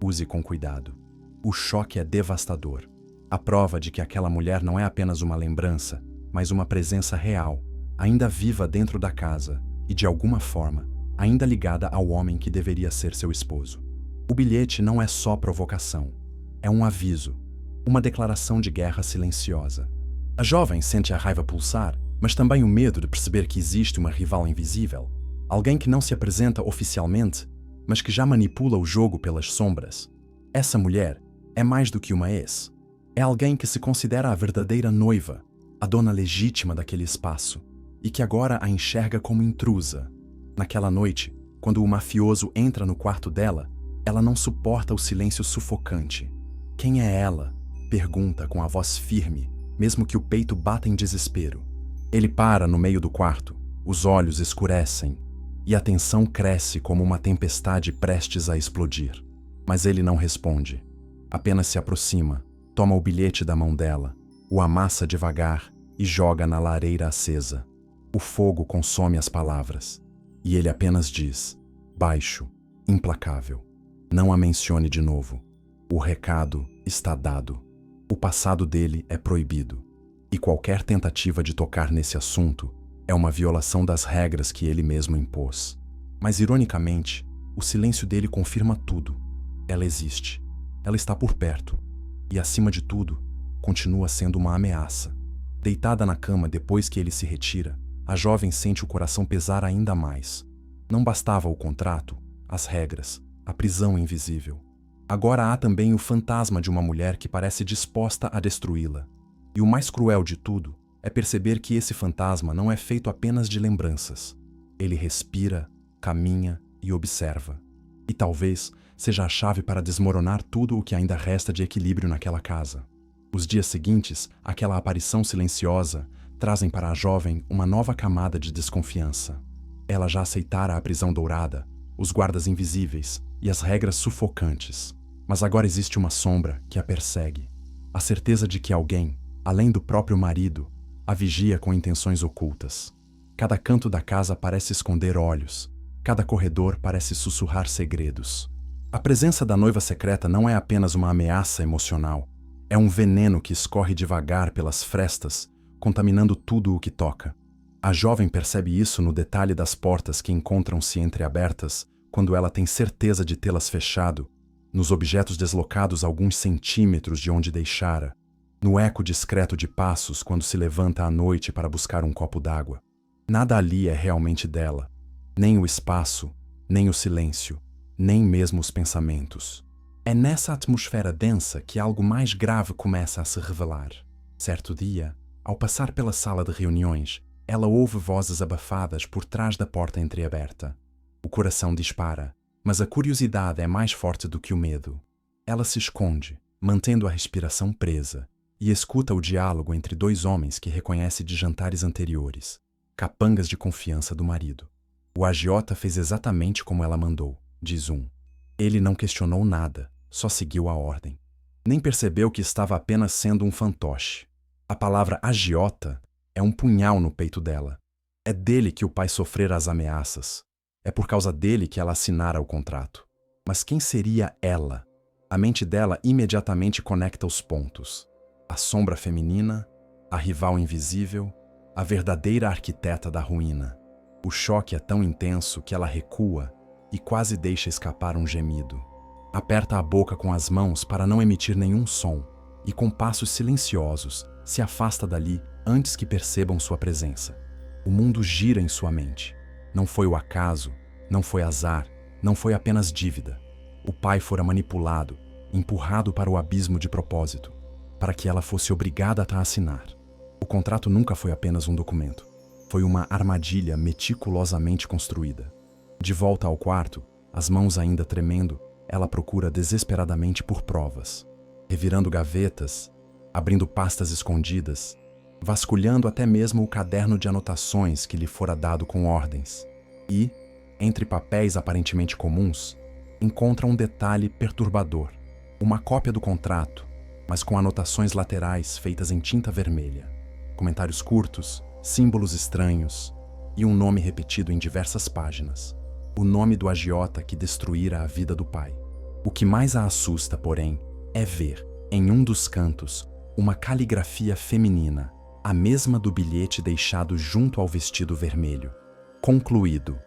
Use com cuidado. O choque é devastador. A prova de que aquela mulher não é apenas uma lembrança, mas uma presença real, ainda viva dentro da casa e, de alguma forma, ainda ligada ao homem que deveria ser seu esposo. O bilhete não é só provocação. É um aviso, uma declaração de guerra silenciosa. A jovem sente a raiva pulsar, mas também o medo de perceber que existe uma rival invisível, alguém que não se apresenta oficialmente, mas que já manipula o jogo pelas sombras. Essa mulher é mais do que uma ex. É alguém que se considera a verdadeira noiva, a dona legítima daquele espaço, e que agora a enxerga como intrusa. Naquela noite, quando o mafioso entra no quarto dela, ela não suporta o silêncio sufocante. Quem é ela? Pergunta com a voz firme, mesmo que o peito bata em desespero. Ele para no meio do quarto, os olhos escurecem, e a tensão cresce como uma tempestade prestes a explodir. Mas ele não responde. Apenas se aproxima, toma o bilhete da mão dela, o amassa devagar e joga na lareira acesa. O fogo consome as palavras, e ele apenas diz, baixo, implacável: não a mencione de novo. O recado está dado. O passado dele é proibido, e qualquer tentativa de tocar nesse assunto é uma violação das regras que ele mesmo impôs. Mas, ironicamente, o silêncio dele confirma tudo. Ela existe. Ela está por perto. E, acima de tudo, continua sendo uma ameaça. Deitada na cama depois que ele se retira, a jovem sente o coração pesar ainda mais. Não bastava o contrato, as regras, a prisão invisível. Agora há também o fantasma de uma mulher que parece disposta a destruí-la. E o mais cruel de tudo é perceber que esse fantasma não é feito apenas de lembranças. Ele respira, caminha e observa. E talvez seja a chave para desmoronar tudo o que ainda resta de equilíbrio naquela casa. Os dias seguintes, aquela aparição silenciosa, trazem para a jovem uma nova camada de desconfiança. Ela já aceitara a prisão dourada, os guardas invisíveis e as regras sufocantes. Mas agora existe uma sombra que a persegue. A certeza de que alguém, além do próprio marido, a vigia com intenções ocultas. Cada canto da casa parece esconder olhos. Cada corredor parece sussurrar segredos. A presença da noiva secreta não é apenas uma ameaça emocional. É um veneno que escorre devagar pelas frestas, contaminando tudo o que toca. A jovem percebe isso no detalhe das portas que encontram-se entreabertas quando ela tem certeza de tê-las fechado, nos objetos deslocados alguns centímetros de onde deixara, no eco discreto de passos quando se levanta à noite para buscar um copo d'água. Nada ali é realmente dela, nem o espaço, nem o silêncio, nem mesmo os pensamentos. É nessa atmosfera densa que algo mais grave começa a se revelar. Certo dia, ao passar pela sala de reuniões, ela ouve vozes abafadas por trás da porta entreaberta. O coração dispara, mas a curiosidade é mais forte do que o medo. Ela se esconde, mantendo a respiração presa, e escuta o diálogo entre dois homens que reconhece de jantares anteriores, capangas de confiança do marido. O agiota fez exatamente como ela mandou, diz um. Ele não questionou nada, só seguiu a ordem. Nem percebeu que estava apenas sendo um fantoche. A palavra agiota é um punhal no peito dela. É dele que o pai sofrera as ameaças. É por causa dele que ela assinara o contrato. Mas quem seria ela? A mente dela imediatamente conecta os pontos. A sombra feminina, a rival invisível, a verdadeira arquiteta da ruína. O choque é tão intenso que ela recua e quase deixa escapar um gemido. Aperta a boca com as mãos para não emitir nenhum som e, com passos silenciosos, se afasta dali antes que percebam sua presença. O mundo gira em sua mente. Não foi o acaso, não foi azar, não foi apenas dívida. O pai fora manipulado, empurrado para o abismo de propósito, para que ela fosse obrigada a assinar. O contrato nunca foi apenas um documento. Foi uma armadilha meticulosamente construída. De volta ao quarto, as mãos ainda tremendo, ela procura desesperadamente por provas. Revirando gavetas, abrindo pastas escondidas, vasculhando até mesmo o caderno de anotações que lhe fora dado com ordens. E, entre papéis aparentemente comuns, encontra um detalhe perturbador. Uma cópia do contrato, mas com anotações laterais feitas em tinta vermelha. Comentários curtos, símbolos estranhos e um nome repetido em diversas páginas. O nome do agiota que destruíra a vida do pai. O que mais a assusta, porém, é ver, em um dos cantos, uma caligrafia feminina, a mesma do bilhete deixado junto ao vestido vermelho. Concluído.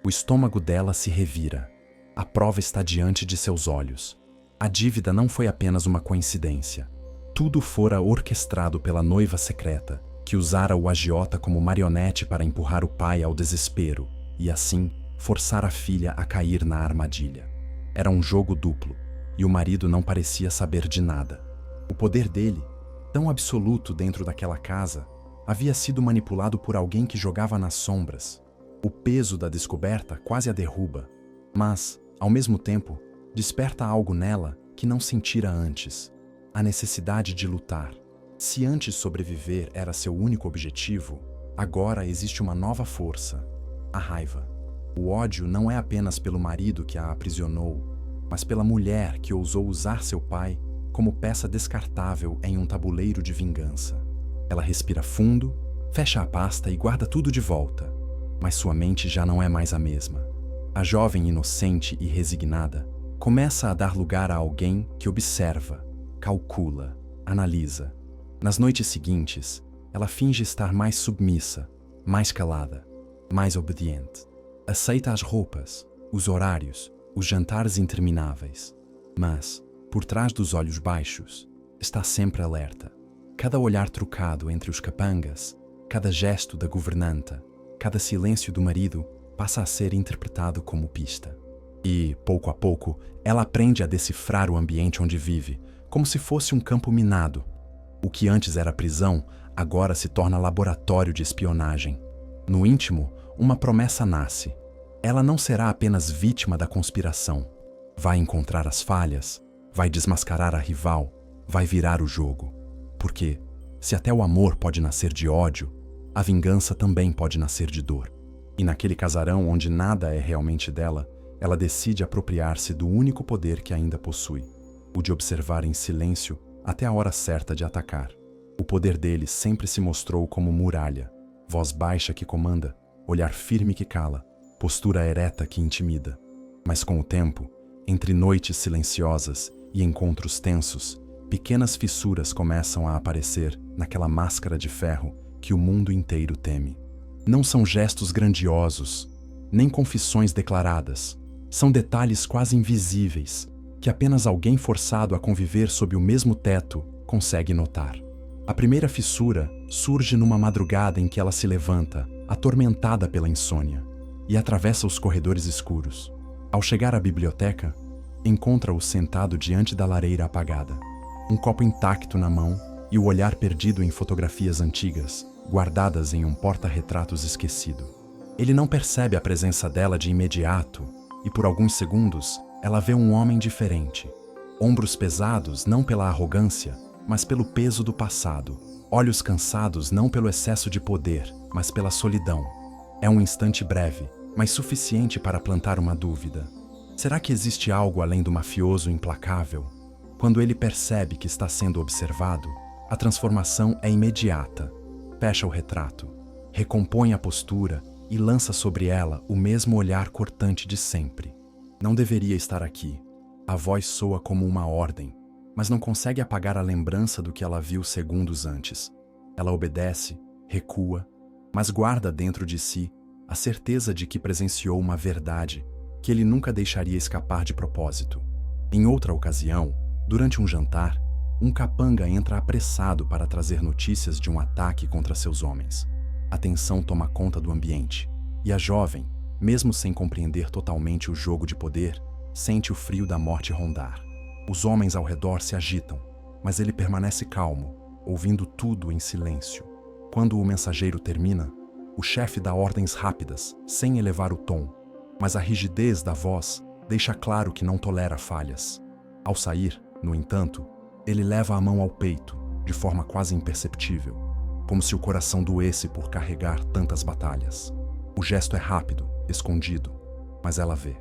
O estômago dela se revira. A prova está diante de seus olhos. A dívida não foi apenas uma coincidência. Tudo fora orquestrado pela noiva secreta, que usara o agiota como marionete para empurrar o pai ao desespero e, assim, forçar a filha a cair na armadilha. Era um jogo duplo, e o marido não parecia saber de nada. O poder dele, tão absoluto dentro daquela casa, havia sido manipulado por alguém que jogava nas sombras. O peso da descoberta quase a derruba, mas, ao mesmo tempo, desperta algo nela que não sentira antes: a necessidade de lutar. Se antes sobreviver era seu único objetivo, agora existe uma nova força: a raiva. O ódio não é apenas pelo marido que a aprisionou, mas pela mulher que ousou usar seu pai como peça descartável em um tabuleiro de vingança. Ela respira fundo, fecha a pasta e guarda tudo de volta, mas sua mente já não é mais a mesma. A jovem inocente e resignada começa a dar lugar a alguém que observa, calcula, analisa. Nas noites seguintes, ela finge estar mais submissa, mais calada, mais obediente. Aceita as roupas, os horários, os jantares intermináveis. Mas, por trás dos olhos baixos, está sempre alerta. Cada olhar trocado entre os capangas, cada gesto da governanta, cada silêncio do marido passa a ser interpretado como pista. E, pouco a pouco, ela aprende a decifrar o ambiente onde vive, como se fosse um campo minado. O que antes era prisão, agora se torna laboratório de espionagem. No íntimo, uma promessa nasce. Ela não será apenas vítima da conspiração. Vai encontrar as falhas, vai desmascarar a rival, vai virar o jogo. Porque, se até o amor pode nascer de ódio, a vingança também pode nascer de dor. E naquele casarão onde nada é realmente dela, ela decide apropriar-se do único poder que ainda possui, o de observar em silêncio até a hora certa de atacar. O poder dele sempre se mostrou como muralha, voz baixa que comanda, olhar firme que cala, postura ereta que intimida. Mas com o tempo, entre noites silenciosas e encontros tensos, pequenas fissuras começam a aparecer naquela máscara de ferro que o mundo inteiro teme. Não são gestos grandiosos, nem confissões declaradas. São detalhes quase invisíveis, que apenas alguém forçado a conviver sob o mesmo teto consegue notar. A primeira fissura surge numa madrugada em que ela se levanta, atormentada pela insônia, e atravessa os corredores escuros. Ao chegar à biblioteca, encontra-o sentado diante da lareira apagada, um copo intacto na mão e o olhar perdido em fotografias antigas, guardadas em um porta-retratos esquecido. Ele não percebe a presença dela de imediato, e por alguns segundos ela vê um homem diferente. Ombros pesados não pela arrogância, mas pelo peso do passado. Olhos cansados não pelo excesso de poder, mas pela solidão. É um instante breve, mas suficiente para plantar uma dúvida. Será que existe algo além do mafioso implacável? Quando ele percebe que está sendo observado, a transformação é imediata. Fecha o retrato, recompõe a postura e lança sobre ela o mesmo olhar cortante de sempre. Não deveria estar aqui. A voz soa como uma ordem, mas não consegue apagar a lembrança do que ela viu segundos antes. Ela obedece, recua, mas guarda dentro de si a certeza de que presenciou uma verdade que ele nunca deixaria escapar de propósito. Em outra ocasião, durante um jantar, um capanga entra apressado para trazer notícias de um ataque contra seus homens. A tensão toma conta do ambiente, e a jovem, mesmo sem compreender totalmente o jogo de poder, sente o frio da morte rondar. Os homens ao redor se agitam, mas ele permanece calmo, ouvindo tudo em silêncio. Quando o mensageiro termina, o chefe dá ordens rápidas, sem elevar o tom, mas a rigidez da voz deixa claro que não tolera falhas. Ao sair, no entanto, ele leva a mão ao peito, de forma quase imperceptível, como se o coração doesse por carregar tantas batalhas. O gesto é rápido, escondido, mas ela vê.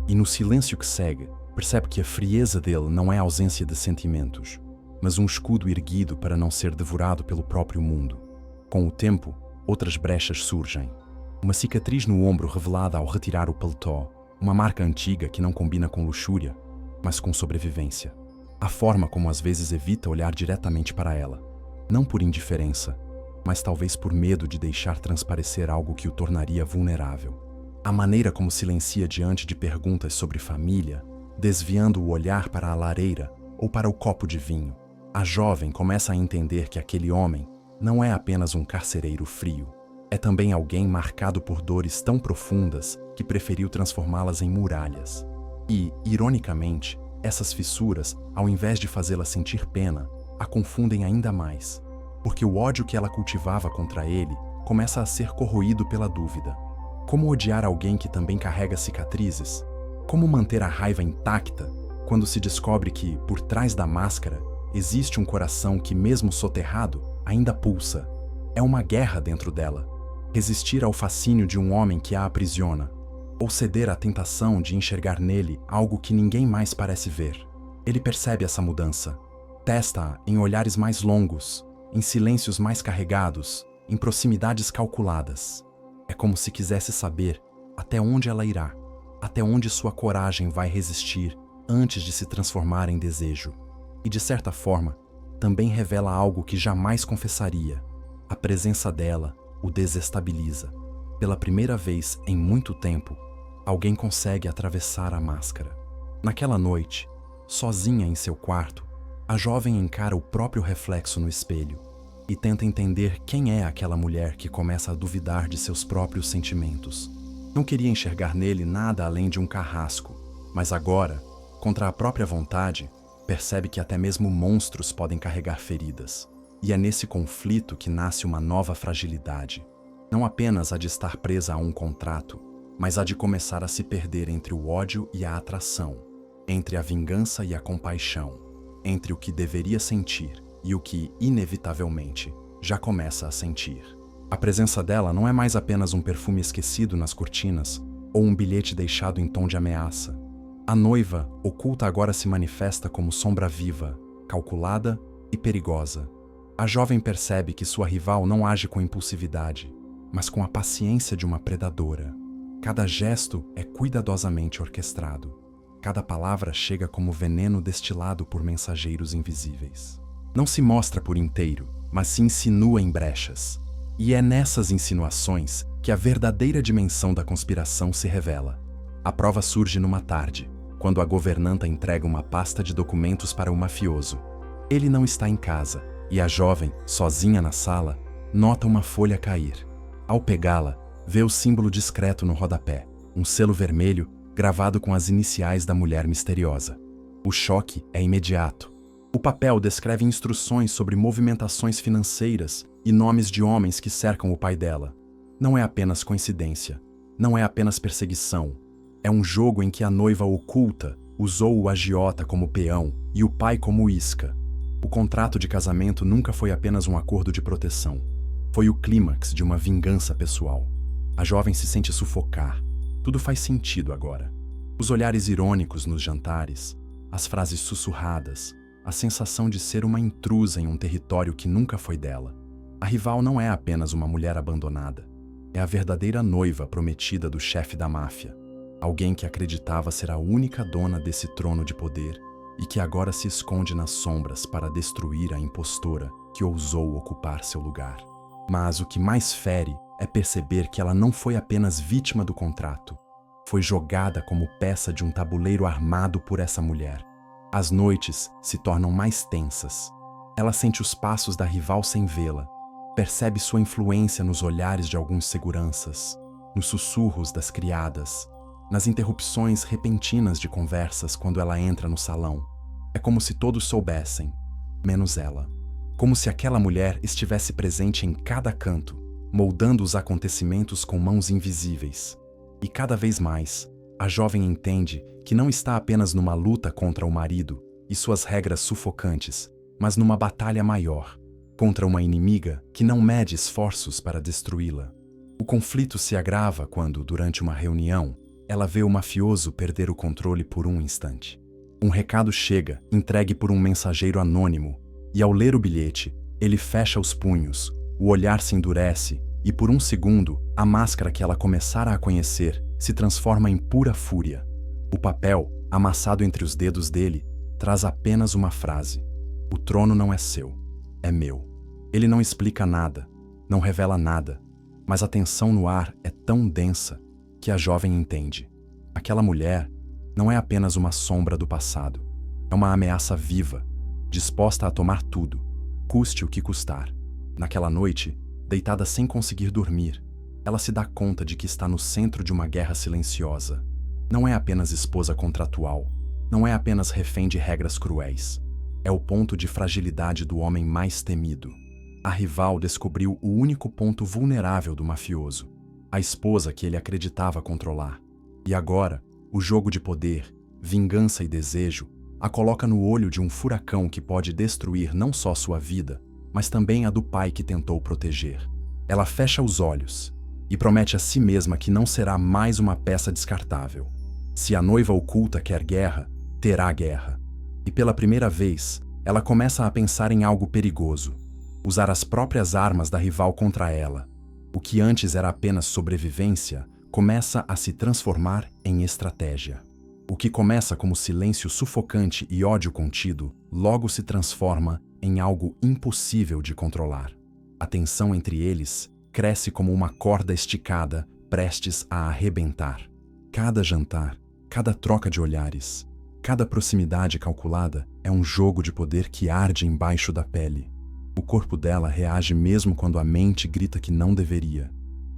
E no silêncio que segue, percebe que a frieza dele não é ausência de sentimentos, mas um escudo erguido para não ser devorado pelo próprio mundo. Com o tempo, outras brechas surgem. Uma cicatriz no ombro revelada ao retirar o paletó, uma marca antiga que não combina com luxúria, mas com sobrevivência. A forma como às vezes evita olhar diretamente para ela, não por indiferença, mas talvez por medo de deixar transparecer algo que o tornaria vulnerável. A maneira como silencia diante de perguntas sobre família, desviando o olhar para a lareira ou para o copo de vinho. A jovem começa a entender que aquele homem não é apenas um carcereiro frio, é também alguém marcado por dores tão profundas que preferiu transformá-las em muralhas. E, ironicamente, essas fissuras, ao invés de fazê-la sentir pena, a confundem ainda mais, porque o ódio que ela cultivava contra ele começa a ser corroído pela dúvida. Como odiar alguém que também carrega cicatrizes? Como manter a raiva intacta quando se descobre que, por trás da máscara, existe um coração que, mesmo soterrado, ainda pulsa? É uma guerra dentro dela. Resistir ao fascínio de um homem que a aprisiona, ou ceder à tentação de enxergar nele algo que ninguém mais parece ver. Ele percebe essa mudança, testa-a em olhares mais longos, em silêncios mais carregados, em proximidades calculadas. É como se quisesse saber até onde ela irá, até onde sua coragem vai resistir antes de se transformar em desejo. E de certa forma, também revela algo que jamais confessaria. A presença dela o desestabiliza. Pela primeira vez em muito tempo, alguém consegue atravessar a máscara. Naquela noite, sozinha em seu quarto, a jovem encara o próprio reflexo no espelho e tenta entender quem é aquela mulher que começa a duvidar de seus próprios sentimentos. Não queria enxergar nele nada além de um carrasco, mas agora, contra a própria vontade, percebe que até mesmo monstros podem carregar feridas. E é nesse conflito que nasce uma nova fragilidade. Não apenas a de estar presa a um contrato, mas a de começar a se perder entre o ódio e a atração, entre a vingança e a compaixão, entre o que deveria sentir e o que, inevitavelmente, já começa a sentir. A presença dela não é mais apenas um perfume esquecido nas cortinas ou um bilhete deixado em tom de ameaça. A noiva, oculta agora, se manifesta como sombra viva, calculada e perigosa. A jovem percebe que sua rival não age com impulsividade, mas com a paciência de uma predadora. Cada gesto é cuidadosamente orquestrado. Cada palavra chega como veneno destilado por mensageiros invisíveis. Não se mostra por inteiro, mas se insinua em brechas. E é nessas insinuações que a verdadeira dimensão da conspiração se revela. A prova surge numa tarde, quando a governanta entrega uma pasta de documentos para o mafioso. Ele não está em casa, e a jovem, sozinha na sala, nota uma folha cair. Ao pegá-la, vê o símbolo discreto no rodapé, um selo vermelho gravado com as iniciais da mulher misteriosa. O choque é imediato. O papel descreve instruções sobre movimentações financeiras e nomes de homens que cercam o pai dela. Não é apenas coincidência, não é apenas perseguição. É um jogo em que a noiva oculta usou o agiota como peão e o pai como isca. O contrato de casamento nunca foi apenas um acordo de proteção. Foi o clímax de uma vingança pessoal. A jovem se sente sufocar. Tudo faz sentido agora. Os olhares irônicos nos jantares, as frases sussurradas, a sensação de ser uma intrusa em um território que nunca foi dela. A rival não é apenas uma mulher abandonada. É a verdadeira noiva prometida do chefe da máfia. Alguém que acreditava ser a única dona desse trono de poder e que agora se esconde nas sombras para destruir a impostora que ousou ocupar seu lugar. Mas o que mais fere é perceber que ela não foi apenas vítima do contrato. Foi jogada como peça de um tabuleiro armado por essa mulher. As noites se tornam mais tensas. Ela sente os passos da rival sem vê-la. Percebe sua influência nos olhares de alguns seguranças, nos sussurros das criadas, nas interrupções repentinas de conversas quando ela entra no salão. É como se todos soubessem, menos ela. Como se aquela mulher estivesse presente em cada canto, moldando os acontecimentos com mãos invisíveis. E cada vez mais, a jovem entende que não está apenas numa luta contra o marido e suas regras sufocantes, mas numa batalha maior, contra uma inimiga que não mede esforços para destruí-la. O conflito se agrava quando, durante uma reunião, ela vê o mafioso perder o controle por um instante. Um recado chega, entregue por um mensageiro anônimo, e ao ler o bilhete, ele fecha os punhos, o olhar se endurece, e por um segundo, a máscara que ela começara a conhecer se transforma em pura fúria. O papel, amassado entre os dedos dele, traz apenas uma frase: "O trono não é seu, é meu." Ele não explica nada, não revela nada, mas a tensão no ar é tão densa que a jovem entende. Aquela mulher não é apenas uma sombra do passado, é uma ameaça viva, disposta a tomar tudo, custe o que custar. Naquela noite, deitada sem conseguir dormir, ela se dá conta de que está no centro de uma guerra silenciosa. Não é apenas esposa contratual, não é apenas refém de regras cruéis. É o ponto de fragilidade do homem mais temido. A rival descobriu o único ponto vulnerável do mafioso, a esposa que ele acreditava controlar. E agora, o jogo de poder, vingança e desejo a coloca no olho de um furacão que pode destruir não só sua vida, mas também a do pai que tentou proteger. Ela fecha os olhos e promete a si mesma que não será mais uma peça descartável. Se a noiva oculta quer guerra, terá guerra. E pela primeira vez, ela começa a pensar em algo perigoso: usar as próprias armas da rival contra ela. O que antes era apenas sobrevivência começa a se transformar em estratégia. O que começa como silêncio sufocante e ódio contido, logo se transforma em algo impossível de controlar. A tensão entre eles cresce como uma corda esticada, prestes a arrebentar. Cada jantar, cada troca de olhares, cada proximidade calculada é um jogo de poder que arde embaixo da pele. O corpo dela reage mesmo quando a mente grita que não deveria.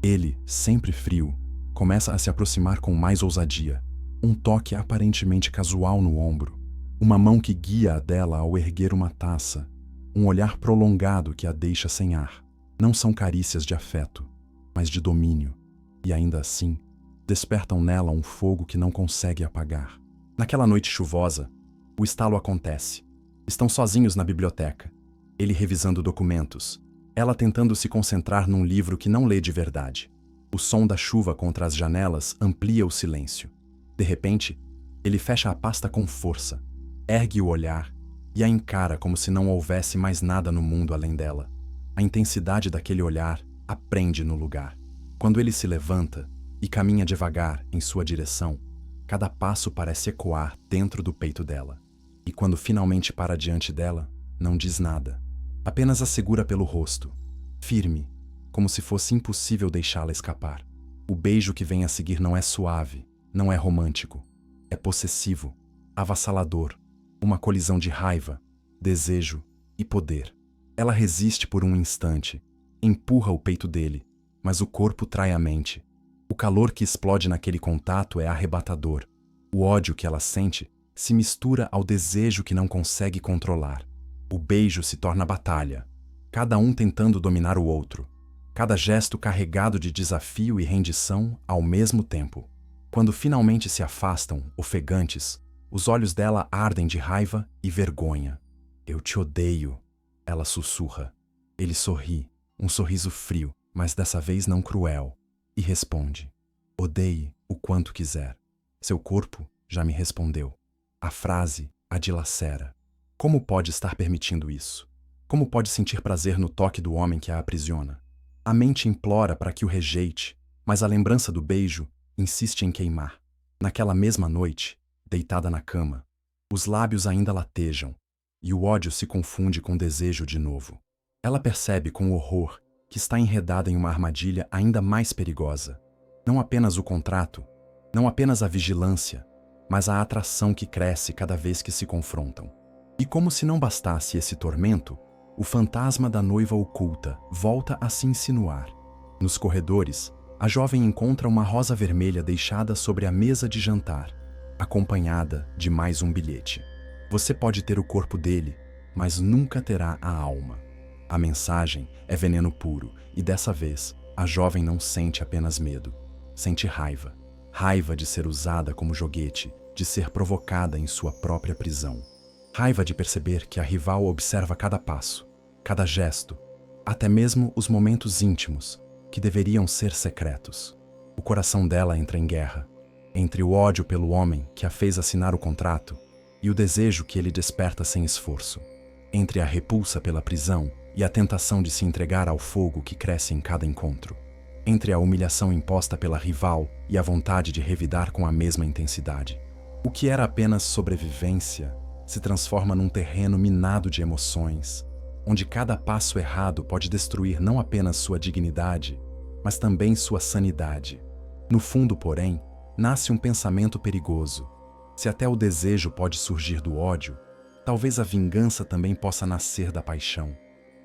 Ele, sempre frio, começa a se aproximar com mais ousadia. Um toque aparentemente casual no ombro, uma mão que guia a dela ao erguer uma taça, um olhar prolongado que a deixa sem ar. Não são carícias de afeto, mas de domínio, e ainda assim, despertam nela um fogo que não consegue apagar. Naquela noite chuvosa, o estalo acontece. Estão sozinhos na biblioteca, ele revisando documentos, ela tentando se concentrar num livro que não lê de verdade. O som da chuva contra as janelas amplia o silêncio. De repente, ele fecha a pasta com força, ergue o olhar e a encara como se não houvesse mais nada no mundo além dela. A intensidade daquele olhar a prende no lugar. Quando ele se levanta e caminha devagar em sua direção, cada passo parece ecoar dentro do peito dela. E quando finalmente para diante dela, não diz nada. Apenas a segura pelo rosto, firme, como se fosse impossível deixá-la escapar. O beijo que vem a seguir não é suave, não é romântico. É possessivo, avassalador, uma colisão de raiva, desejo e poder. Ela resiste por um instante, empurra o peito dele, mas o corpo trai a mente. O calor que explode naquele contato é arrebatador. O ódio que ela sente se mistura ao desejo que não consegue controlar. O beijo se torna batalha, cada um tentando dominar o outro, cada gesto carregado de desafio e rendição ao mesmo tempo. Quando finalmente se afastam, ofegantes, os olhos dela ardem de raiva e vergonha. Eu te odeio, ela sussurra. Ele sorri, um sorriso frio, mas dessa vez não cruel, e responde: odeie o quanto quiser. Seu corpo já me respondeu. A frase a dilacera. Como pode estar permitindo isso? Como pode sentir prazer no toque do homem que a aprisiona? A mente implora para que o rejeite, mas a lembrança do beijo insiste em queimar. Naquela mesma noite, deitada na cama, os lábios ainda latejam, e o ódio se confunde com desejo de novo. Ela percebe com horror que está enredada em uma armadilha ainda mais perigosa. Não apenas o contrato, não apenas a vigilância, mas a atração que cresce cada vez que se confrontam. E como se não bastasse esse tormento, o fantasma da noiva oculta volta a se insinuar. Nos corredores, a jovem encontra uma rosa vermelha deixada sobre a mesa de jantar, acompanhada de mais um bilhete. Você pode ter o corpo dele, mas nunca terá a alma. A mensagem é veneno puro e dessa vez a jovem não sente apenas medo, sente raiva. Raiva de ser usada como joguete, de ser provocada em sua própria prisão. Raiva de perceber que a rival observa cada passo, cada gesto, até mesmo os momentos íntimos, que deveriam ser secretos. O coração dela entra em guerra, entre o ódio pelo homem que a fez assinar o contrato e o desejo que ele desperta sem esforço, entre a repulsa pela prisão e a tentação de se entregar ao fogo que cresce em cada encontro, entre a humilhação imposta pela rival e a vontade de revidar com a mesma intensidade. O que era apenas sobrevivência se transforma num terreno minado de emoções, onde cada passo errado pode destruir não apenas sua dignidade, mas também sua sanidade. No fundo, porém, nasce um pensamento perigoso. Se até o desejo pode surgir do ódio, talvez a vingança também possa nascer da paixão.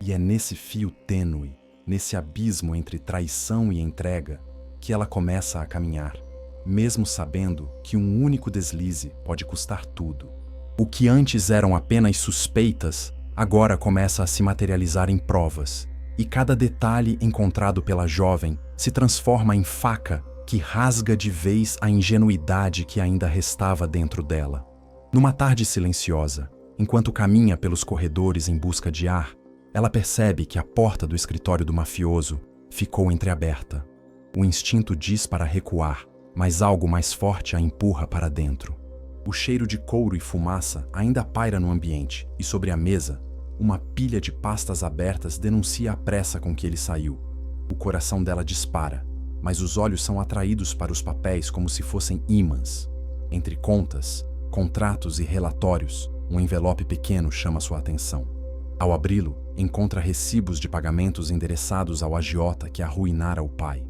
E é nesse fio tênue, nesse abismo entre traição e entrega, que ela começa a caminhar, mesmo sabendo que um único deslize pode custar tudo. O que antes eram apenas suspeitas, agora começa a se materializar em provas, e cada detalhe encontrado pela jovem se transforma em faca que rasga de vez a ingenuidade que ainda restava dentro dela. Numa tarde silenciosa, enquanto caminha pelos corredores em busca de ar, ela percebe que a porta do escritório do mafioso ficou entreaberta. O instinto diz para recuar, mas algo mais forte a empurra para dentro. O cheiro de couro e fumaça ainda paira no ambiente e sobre a mesa, uma pilha de pastas abertas denuncia a pressa com que ele saiu. O coração dela dispara, mas os olhos são atraídos para os papéis como se fossem ímãs. Entre contas, contratos e relatórios, um envelope pequeno chama sua atenção. Ao abri-lo, encontra recibos de pagamentos endereçados ao agiota que arruinara o pai.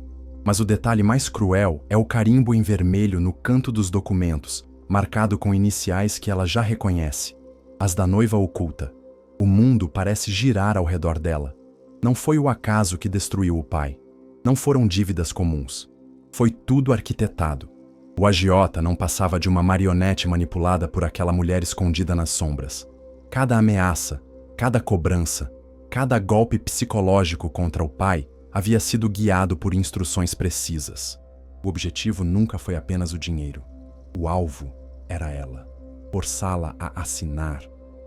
Mas o detalhe mais cruel é o carimbo em vermelho no canto dos documentos, marcado com iniciais que ela já reconhece, as da noiva oculta. O mundo parece girar ao redor dela. Não foi o acaso que destruiu o pai. Não foram dívidas comuns. Foi tudo arquitetado. O agiota não passava de uma marionete manipulada por aquela mulher escondida nas sombras. Cada ameaça, cada cobrança, cada golpe psicológico contra o pai havia sido guiado por instruções precisas. O objetivo nunca foi apenas o dinheiro. O alvo era ela. Forçá-la a assinar,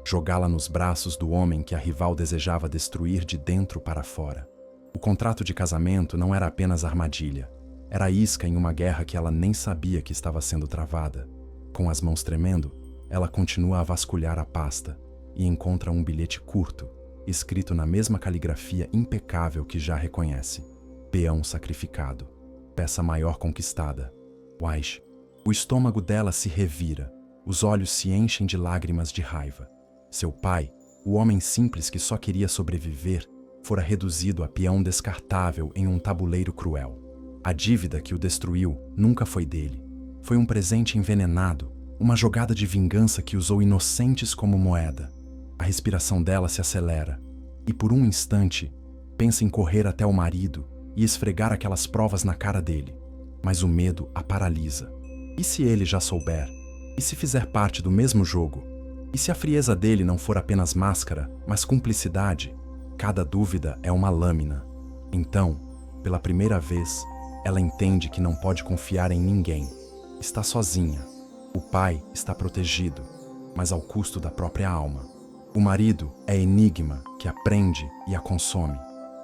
jogá-la nos braços do homem que a rival desejava destruir de dentro para fora. O contrato de casamento não era apenas armadilha. Era isca em uma guerra que ela nem sabia que estava sendo travada. Com as mãos tremendo, ela continua a vasculhar a pasta e encontra um bilhete curto, escrito na mesma caligrafia impecável que já reconhece. Peão sacrificado. Peça maior conquistada. Waish. O estômago dela se revira. Os olhos se enchem de lágrimas de raiva. Seu pai, o homem simples que só queria sobreviver, fora reduzido a peão descartável em um tabuleiro cruel. A dívida que o destruiu nunca foi dele. Foi um presente envenenado, uma jogada de vingança que usou inocentes como moeda. A respiração dela se acelera, e por um instante, pensa em correr até o marido e esfregar aquelas provas na cara dele. Mas o medo a paralisa. E se ele já souber? E se fizer parte do mesmo jogo? E se a frieza dele não for apenas máscara, mas cumplicidade? Cada dúvida é uma lâmina. Então, pela primeira vez, ela entende que não pode confiar em ninguém. Está sozinha. O pai está protegido, mas ao custo da própria alma. O marido é enigma que a prende e a consome,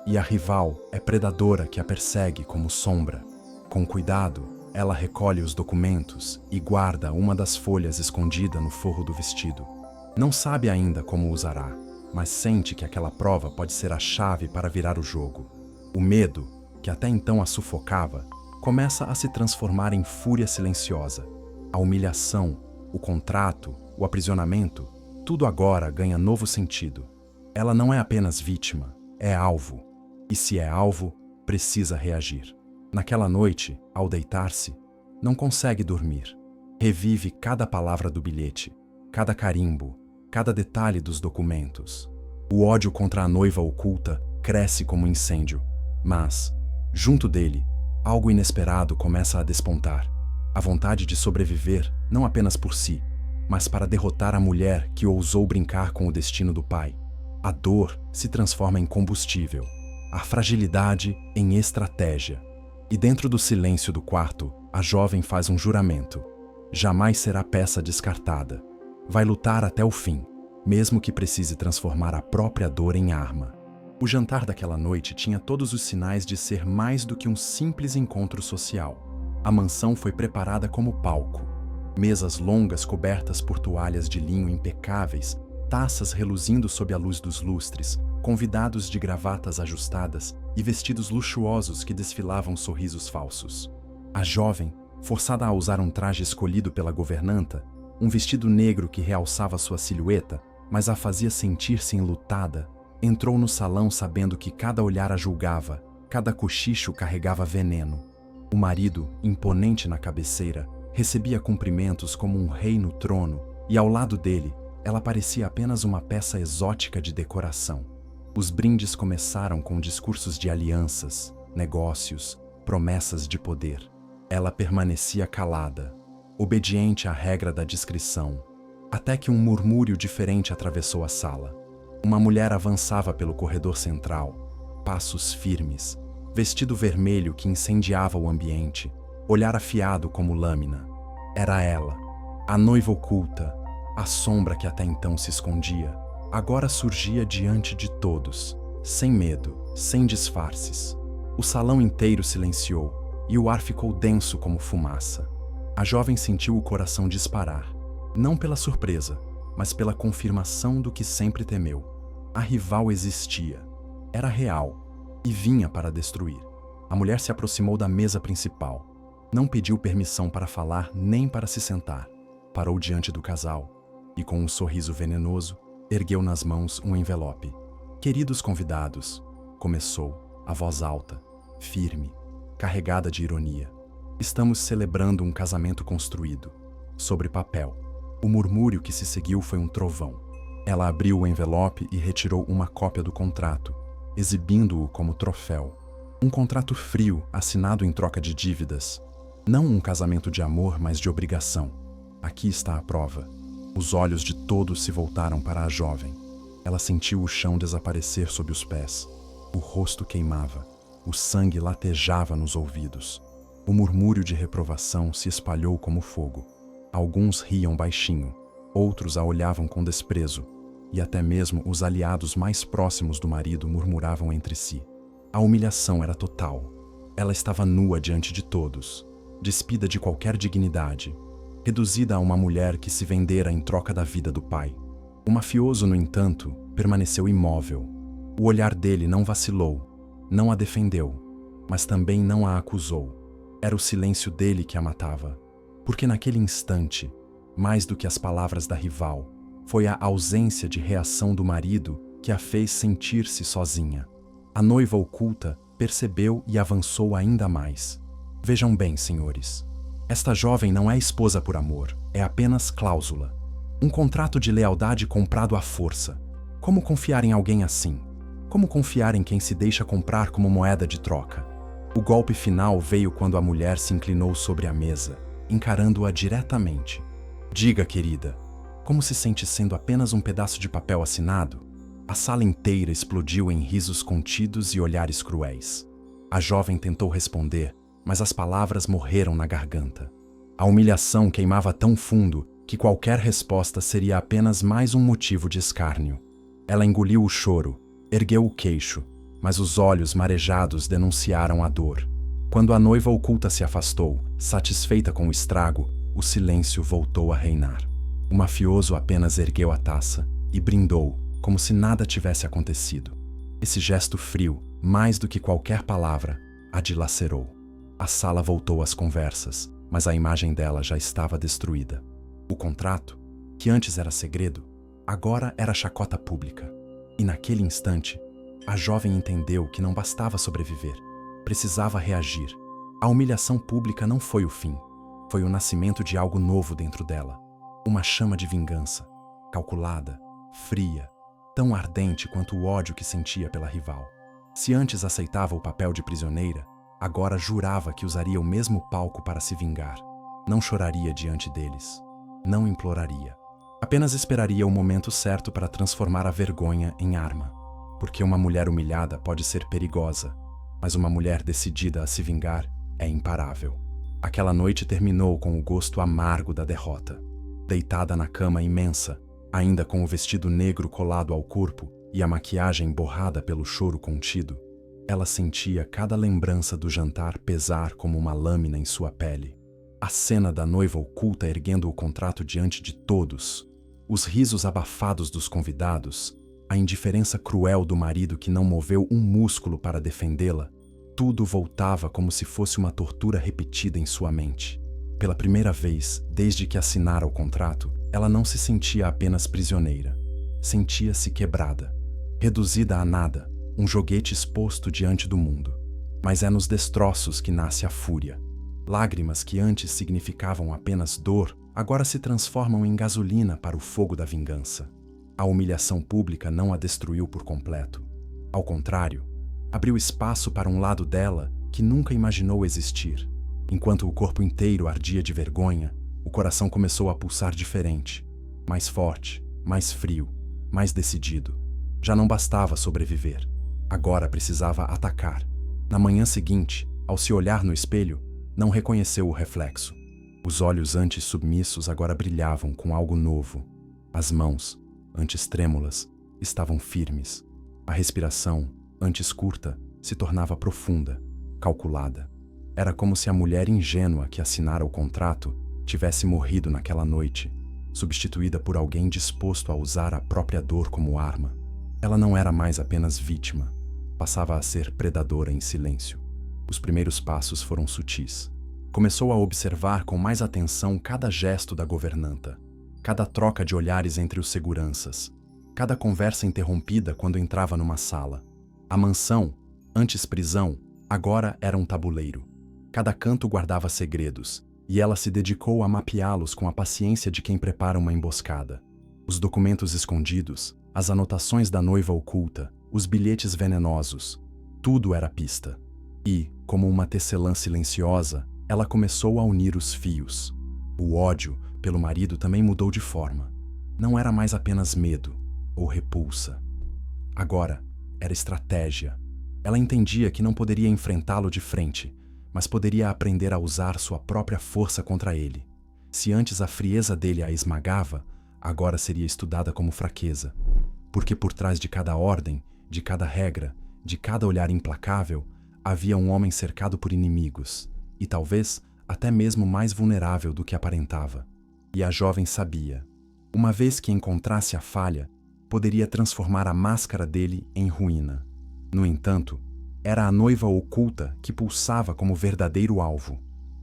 e a rival é predadora que a persegue como sombra. Com cuidado, ela recolhe os documentos e guarda uma das folhas escondida no forro do vestido. Não sabe ainda como usará, mas sente que aquela prova pode ser a chave para virar o jogo. O medo, que até então a sufocava, começa a se transformar em fúria silenciosa. A humilhação, o contrato, o aprisionamento, tudo agora ganha novo sentido. Ela não é apenas vítima, é alvo. E se é alvo, precisa reagir. Naquela noite, ao deitar-se, não consegue dormir. Revive cada palavra do bilhete, cada carimbo, cada detalhe dos documentos. O ódio contra a noiva oculta cresce como um incêndio, mas, junto dele, algo inesperado começa a despontar. A vontade de sobreviver, não apenas por si, mas para derrotar a mulher que ousou brincar com o destino do pai. A dor se transforma em combustível, a fragilidade em estratégia. E dentro do silêncio do quarto, a jovem faz um juramento. Jamais será peça descartada. Vai lutar até o fim, mesmo que precise transformar a própria dor em arma. O jantar daquela noite tinha todos os sinais de ser mais do que um simples encontro social. A mansão foi preparada como palco. Mesas longas cobertas por toalhas de linho impecáveis, taças reluzindo sob a luz dos lustres, convidados de gravatas ajustadas e vestidos luxuosos que desfilavam sorrisos falsos. A jovem, forçada a usar um traje escolhido pela governanta, um vestido negro que realçava sua silhueta, mas a fazia sentir-se enlutada, entrou no salão sabendo que cada olhar a julgava, cada cochicho carregava veneno. O marido, imponente na cabeceira, recebia cumprimentos como um rei no trono, e ao lado dele, ela parecia apenas uma peça exótica de decoração. Os brindes começaram com discursos de alianças, negócios, promessas de poder. Ela permanecia calada, obediente à regra da discrição, até que um murmúrio diferente atravessou a sala. Uma mulher avançava pelo corredor central, passos firmes, vestido vermelho que incendiava o ambiente, olhar afiado como lâmina. Era ela, a noiva oculta, a sombra que até então se escondia, agora surgia diante de todos, sem medo, sem disfarces. O salão inteiro silenciou e o ar ficou denso como fumaça. A jovem sentiu o coração disparar, não pela surpresa, mas pela confirmação do que sempre temeu. A rival existia, era real e vinha para destruir. A mulher se aproximou da mesa principal. Não pediu permissão para falar nem para se sentar. Parou diante do casal e, com um sorriso venenoso, ergueu nas mãos um envelope. Queridos convidados, começou, a voz alta, firme, carregada de ironia. Estamos celebrando um casamento construído, sobre papel. O murmúrio que se seguiu foi um trovão. Ela abriu o envelope e retirou uma cópia do contrato, exibindo-o como troféu. Um contrato frio, assinado em troca de dívidas. Não um casamento de amor, mas de obrigação. Aqui está a prova. Os olhos de todos se voltaram para a jovem. Ela sentiu o chão desaparecer sob os pés. O rosto queimava. O sangue latejava nos ouvidos. O murmúrio de reprovação se espalhou como fogo. Alguns riam baixinho, outros a olhavam com desprezo, e até mesmo os aliados mais próximos do marido murmuravam entre si. A humilhação era total. Ela estava nua diante de todos, despida de qualquer dignidade, reduzida a uma mulher que se vendera em troca da vida do pai. O mafioso, no entanto, permaneceu imóvel. O olhar dele não vacilou, não a defendeu, mas também não a acusou. Era o silêncio dele que a matava, porque naquele instante, mais do que as palavras da rival, foi a ausência de reação do marido que a fez sentir-se sozinha. A noiva oculta percebeu e avançou ainda mais. Vejam bem, senhores. Esta jovem não é esposa por amor, é apenas cláusula. Um contrato de lealdade comprado à força. Como confiar em alguém assim? Como confiar em quem se deixa comprar como moeda de troca? O golpe final veio quando a mulher se inclinou sobre a mesa, encarando-a diretamente. Diga, querida, como se sente sendo apenas um pedaço de papel assinado? A sala inteira explodiu em risos contidos e olhares cruéis. A jovem tentou responder, mas as palavras morreram na garganta. A humilhação queimava tão fundo que qualquer resposta seria apenas mais um motivo de escárnio. Ela engoliu o choro, ergueu o queixo, mas os olhos marejados denunciaram a dor. Quando a noiva oculta se afastou, satisfeita com o estrago, o silêncio voltou a reinar. O mafioso apenas ergueu a taça e brindou, como se nada tivesse acontecido. Esse gesto frio, mais do que qualquer palavra, a dilacerou. A sala voltou às conversas, mas a imagem dela já estava destruída. O contrato, que antes era segredo, agora era chacota pública. E naquele instante, a jovem entendeu que não bastava sobreviver. Precisava reagir. A humilhação pública não foi o fim. Foi o nascimento de algo novo dentro dela. Uma chama de vingança, calculada, fria, tão ardente quanto o ódio que sentia pela rival. Se antes aceitava o papel de prisioneira, agora jurava que usaria o mesmo palco para se vingar. Não choraria diante deles. Não imploraria. Apenas esperaria o momento certo para transformar a vergonha em arma. Porque uma mulher humilhada pode ser perigosa, mas uma mulher decidida a se vingar é imparável. Aquela noite terminou com o gosto amargo da derrota. Deitada na cama imensa, ainda com o vestido negro colado ao corpo e a maquiagem borrada pelo choro contido, ela sentia cada lembrança do jantar pesar como uma lâmina em sua pele. A cena da noiva oculta erguendo o contrato diante de todos, os risos abafados dos convidados, a indiferença cruel do marido que não moveu um músculo para defendê-la, tudo voltava como se fosse uma tortura repetida em sua mente. Pela primeira vez, desde que assinara o contrato, ela não se sentia apenas prisioneira. Sentia-se quebrada, reduzida a nada, um joguete exposto diante do mundo. Mas é nos destroços que nasce a fúria. Lágrimas que antes significavam apenas dor, agora se transformam em gasolina para o fogo da vingança. A humilhação pública não a destruiu por completo. Ao contrário, abriu espaço para um lado dela que nunca imaginou existir. Enquanto o corpo inteiro ardia de vergonha, o coração começou a pulsar diferente, mais forte, mais frio, mais decidido. Já não bastava sobreviver. Agora precisava atacar. Na manhã seguinte, ao se olhar no espelho, não reconheceu o reflexo. Os olhos antes submissos agora brilhavam com algo novo. As mãos, antes trêmulas, estavam firmes. A respiração, antes curta, se tornava profunda, calculada. Era como se a mulher ingênua que assinara o contrato tivesse morrido naquela noite, substituída por alguém disposto a usar a própria dor como arma. Ela não era mais apenas vítima, passava a ser predadora em silêncio. Os primeiros passos foram sutis. Começou a observar com mais atenção cada gesto da governanta, cada troca de olhares entre os seguranças, cada conversa interrompida quando entrava numa sala. A mansão, antes prisão, agora era um tabuleiro. Cada canto guardava segredos, e ela se dedicou a mapeá-los com a paciência de quem prepara uma emboscada. Os documentos escondidos, as anotações da noiva oculta, os bilhetes venenosos, tudo era pista. E, como uma tecelã silenciosa, ela começou a unir os fios. O ódio pelo marido também mudou de forma. Não era mais apenas medo ou repulsa. Agora, era estratégia. Ela entendia que não poderia enfrentá-lo de frente, mas poderia aprender a usar sua própria força contra ele. Se antes a frieza dele a esmagava, agora seria estudada como fraqueza. Porque por trás de cada ordem, de cada regra, de cada olhar implacável, havia um homem cercado por inimigos, e talvez até mesmo mais vulnerável do que aparentava. E a jovem sabia. Uma vez que encontrasse a falha, poderia transformar a máscara dele em ruína. No entanto, era a noiva oculta que pulsava como verdadeiro alvo.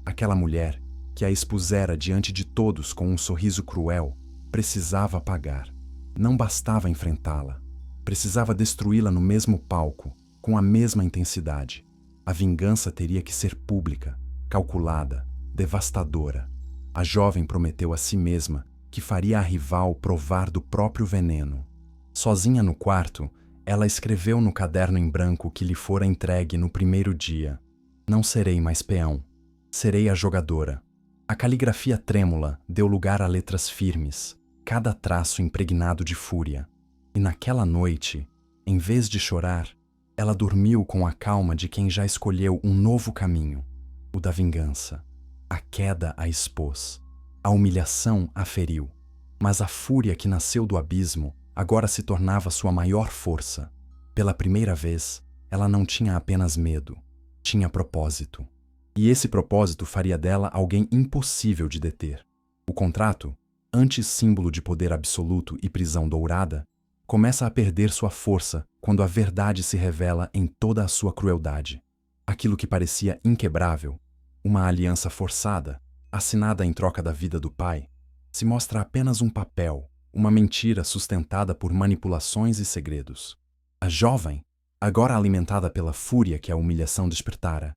Aquela mulher, que a expusera diante de todos com um sorriso cruel, precisava pagar. Não bastava enfrentá-la. Precisava destruí-la no mesmo palco, com a mesma intensidade. A vingança teria que ser pública, calculada, devastadora. A jovem prometeu a si mesma que faria a rival provar do próprio veneno. Sozinha no quarto, ela escreveu no caderno em branco que lhe fora entregue no primeiro dia: "Não serei mais peão. Serei a jogadora." A caligrafia trêmula deu lugar a letras firmes, cada traço impregnado de fúria. E naquela noite, em vez de chorar, ela dormiu com a calma de quem já escolheu um novo caminho, o da vingança. A queda a expôs, a humilhação a feriu, mas a fúria que nasceu do abismo agora se tornava sua maior força. Pela primeira vez, ela não tinha apenas medo, tinha propósito. E esse propósito faria dela alguém impossível de deter. O contrato, antes símbolo de poder absoluto e prisão dourada, começa a perder sua força quando a verdade se revela em toda a sua crueldade. Aquilo que parecia inquebrável, uma aliança forçada, assinada em troca da vida do pai, se mostra apenas um papel, uma mentira sustentada por manipulações e segredos. A jovem, agora alimentada pela fúria que a humilhação despertara,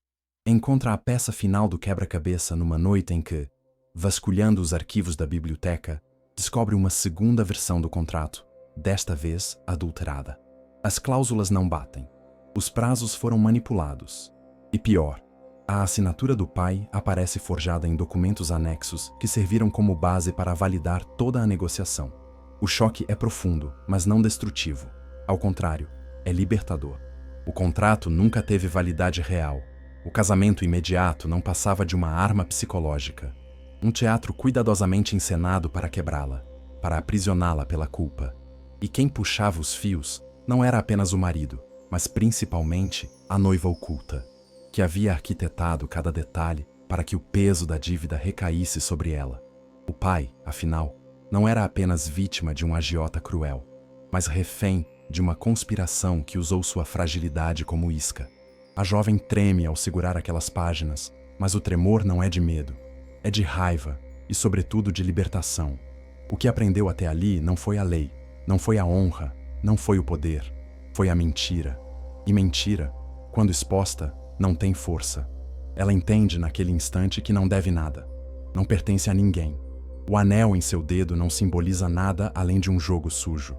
encontra a peça final do quebra-cabeça numa noite em que, vasculhando os arquivos da biblioteca, descobre uma segunda versão do contrato, desta vez adulterada. As cláusulas não batem. Os prazos foram manipulados. E pior, a assinatura do pai aparece forjada em documentos anexos que serviram como base para validar toda a negociação. O choque é profundo, mas não destrutivo. Ao contrário, é libertador. O contrato nunca teve validade real. O casamento imediato não passava de uma arma psicológica. Um teatro cuidadosamente encenado para quebrá-la, para aprisioná-la pela culpa. E quem puxava os fios não era apenas o marido, mas principalmente a noiva oculta, que havia arquitetado cada detalhe para que o peso da dívida recaísse sobre ela. O pai, afinal, não era apenas vítima de um agiota cruel, mas refém de uma conspiração que usou sua fragilidade como isca. A jovem treme ao segurar aquelas páginas, mas o tremor não é de medo, é de raiva e, sobretudo, de libertação. O que aprendeu até ali não foi a lei, não foi a honra, não foi o poder, foi a mentira. E mentira, quando exposta, não tem força. Ela entende naquele instante que não deve nada, não pertence a ninguém. O anel em seu dedo não simboliza nada além de um jogo sujo.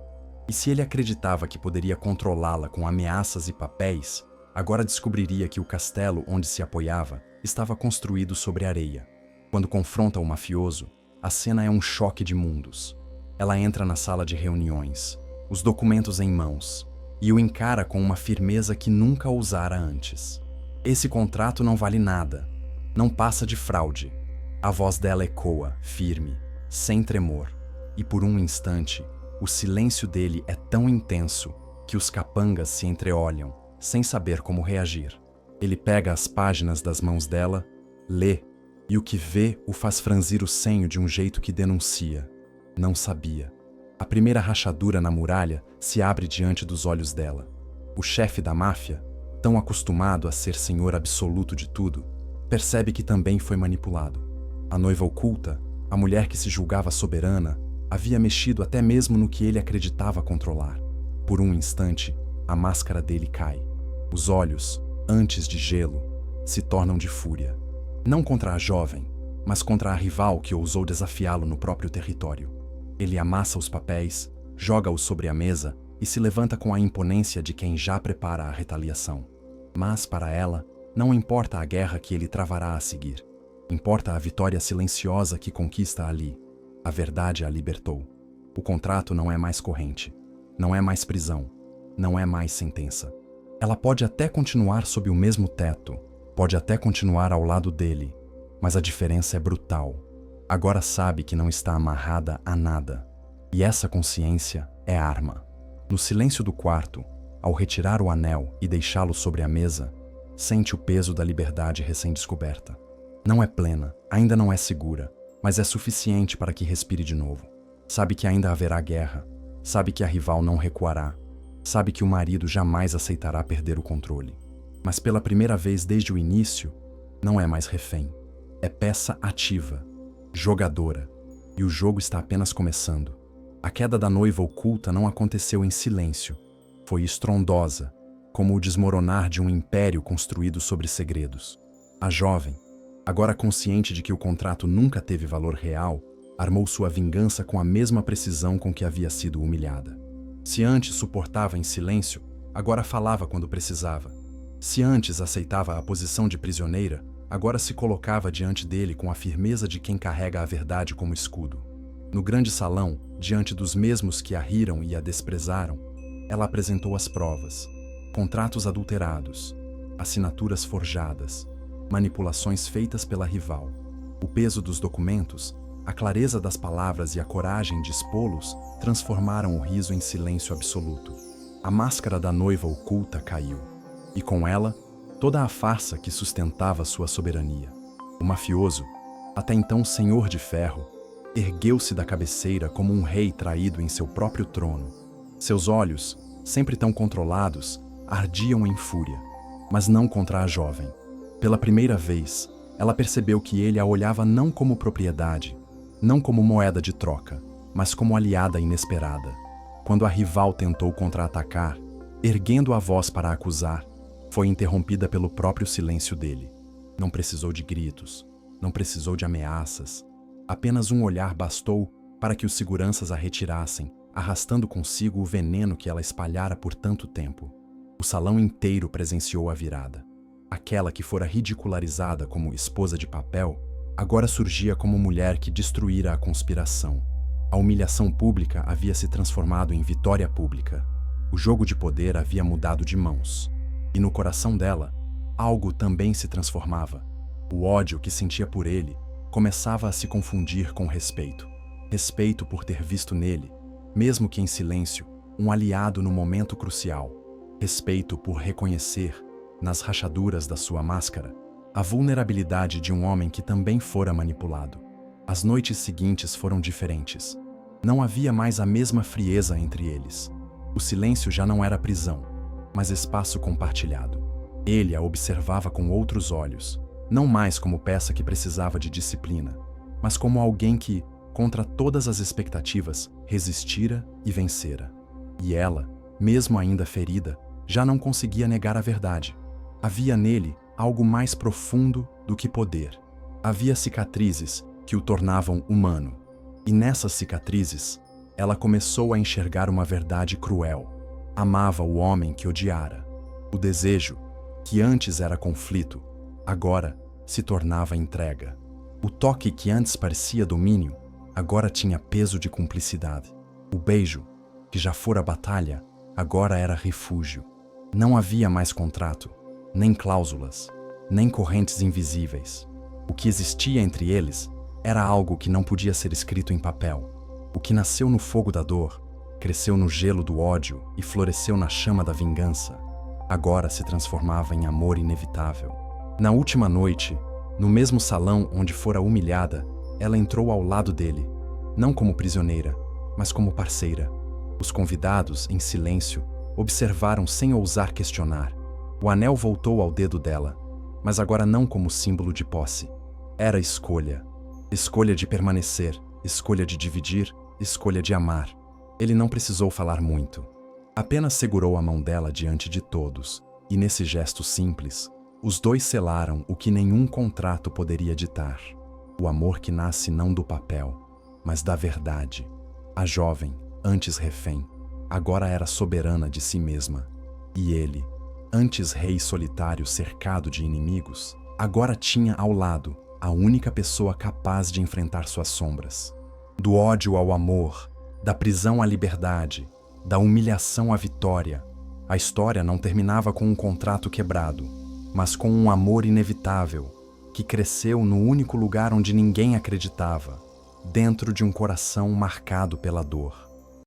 E se ele acreditava que poderia controlá-la com ameaças e papéis, agora descobriria que o castelo onde se apoiava estava construído sobre areia. Quando confronta o mafioso, a cena é um choque de mundos. Ela entra na sala de reuniões, os documentos em mãos, e o encara com uma firmeza que nunca ousara antes. Esse contrato não vale nada, não passa de fraude. A voz dela ecoa, firme, sem tremor, e por um instante, o silêncio dele é tão intenso que os capangas se entreolham, sem saber como reagir. Ele pega as páginas das mãos dela, lê, e o que vê o faz franzir o senho de um jeito que denuncia. Não sabia. A primeira rachadura na muralha se abre diante dos olhos dela. O chefe da máfia, tão acostumado a ser senhor absoluto de tudo, percebe que também foi manipulado. A noiva oculta, a mulher que se julgava soberana, havia mexido até mesmo no que ele acreditava controlar. Por um instante, a máscara dele cai. Os olhos, antes de gelo, se tornam de fúria. Não contra a jovem, mas contra a rival que ousou desafiá-lo no próprio território. Ele amassa os papéis, joga-os sobre a mesa e se levanta com a imponência de quem já prepara a retaliação. Mas, para ela, não importa a guerra que ele travará a seguir. Importa a vitória silenciosa que conquista ali. A verdade a libertou. O contrato não é mais corrente. Não é mais prisão. Não é mais sentença. Ela pode até continuar sob o mesmo teto. Pode até continuar ao lado dele. Mas a diferença é brutal. Agora sabe que não está amarrada a nada. E essa consciência é arma. No silêncio do quarto, ao retirar o anel e deixá-lo sobre a mesa, sente o peso da liberdade recém-descoberta. Não é plena, ainda não é segura, mas é suficiente para que respire de novo. Sabe que ainda haverá guerra, sabe que a rival não recuará, sabe que o marido jamais aceitará perder o controle. Mas pela primeira vez desde o início, não é mais refém. É peça ativa, jogadora, e o jogo está apenas começando. A queda da noiva oculta não aconteceu em silêncio. Foi estrondosa, como o desmoronar de um império construído sobre segredos. A jovem, agora consciente de que o contrato nunca teve valor real, armou sua vingança com a mesma precisão com que havia sido humilhada. Se antes suportava em silêncio, agora falava quando precisava. Se antes aceitava a posição de prisioneira, agora se colocava diante dele com a firmeza de quem carrega a verdade como escudo. No grande salão, diante dos mesmos que a riram e a desprezaram, ela apresentou as provas, contratos adulterados, assinaturas forjadas, manipulações feitas pela rival. O peso dos documentos, A clareza das palavras e a coragem de expô-los transformaram o riso em silêncio absoluto. A máscara da noiva oculta caiu, e com ela, toda a farsa que sustentava sua soberania. O mafioso, até então senhor de ferro, ergueu-se da cabeceira como um rei traído em seu próprio trono. Seus olhos, sempre tão controlados, ardiam em fúria, mas não contra a jovem. Pela primeira vez, ela percebeu que ele a olhava não como propriedade, não como moeda de troca, mas como aliada inesperada. Quando a rival tentou contra-atacar, erguendo a voz para acusar, foi interrompida pelo próprio silêncio dele. Não precisou de gritos, não precisou de ameaças. Apenas um olhar bastou para que os seguranças a retirassem, arrastando consigo o veneno que ela espalhara por tanto tempo. O salão inteiro presenciou a virada. Aquela que fora ridicularizada como esposa de papel, agora surgia como mulher que destruíra a conspiração. A humilhação pública havia se transformado em vitória pública. O jogo de poder havia mudado de mãos. E no coração dela, algo também se transformava. O ódio que sentia por ele começava a se confundir com respeito. Respeito por ter visto nele, mesmo que em silêncio, um aliado no momento crucial. Respeito por reconhecer, nas rachaduras da sua máscara, a vulnerabilidade de um homem que também fora manipulado. As noites seguintes foram diferentes. Não havia mais a mesma frieza entre eles. O silêncio já não era prisão, mas espaço compartilhado. Ele a observava com outros olhos, não mais como peça que precisava de disciplina, mas como alguém que, contra todas as expectativas, resistira e vencera. E ela, mesmo ainda ferida, já não conseguia negar a verdade. Havia nele algo mais profundo do que poder. Havia cicatrizes que o tornavam humano. E nessas cicatrizes, ela começou a enxergar uma verdade cruel. Amava o homem que odiara. O desejo, que antes era conflito, agora se tornava entrega. O toque que antes parecia domínio, agora tinha peso de cumplicidade. O beijo, que já fora batalha, agora era refúgio. Não havia mais contrato, nem cláusulas, nem correntes invisíveis. O que existia entre eles era algo que não podia ser escrito em papel. O que nasceu no fogo da dor, cresceu no gelo do ódio e floresceu na chama da vingança, agora se transformava em amor inevitável. Na última noite, no mesmo salão onde fora humilhada, ela entrou ao lado dele, não como prisioneira, mas como parceira. Os convidados, em silêncio, observaram sem ousar questionar. O anel voltou ao dedo dela, mas agora não como símbolo de posse. Era escolha. Escolha de permanecer, escolha de dividir, escolha de amar. Ele não precisou falar muito. Apenas segurou a mão dela diante de todos, e nesse gesto simples, os dois selaram o que nenhum contrato poderia ditar. O amor que nasce não do papel, mas da verdade. A jovem, antes refém, agora era soberana de si mesma. E ele, antes rei solitário cercado de inimigos, agora tinha ao lado a única pessoa capaz de enfrentar suas sombras. Do ódio ao amor, da prisão à liberdade, da humilhação à vitória, a história não terminava com um contrato quebrado, mas com um amor inevitável, que cresceu no único lugar onde ninguém acreditava, dentro de um coração marcado pela dor.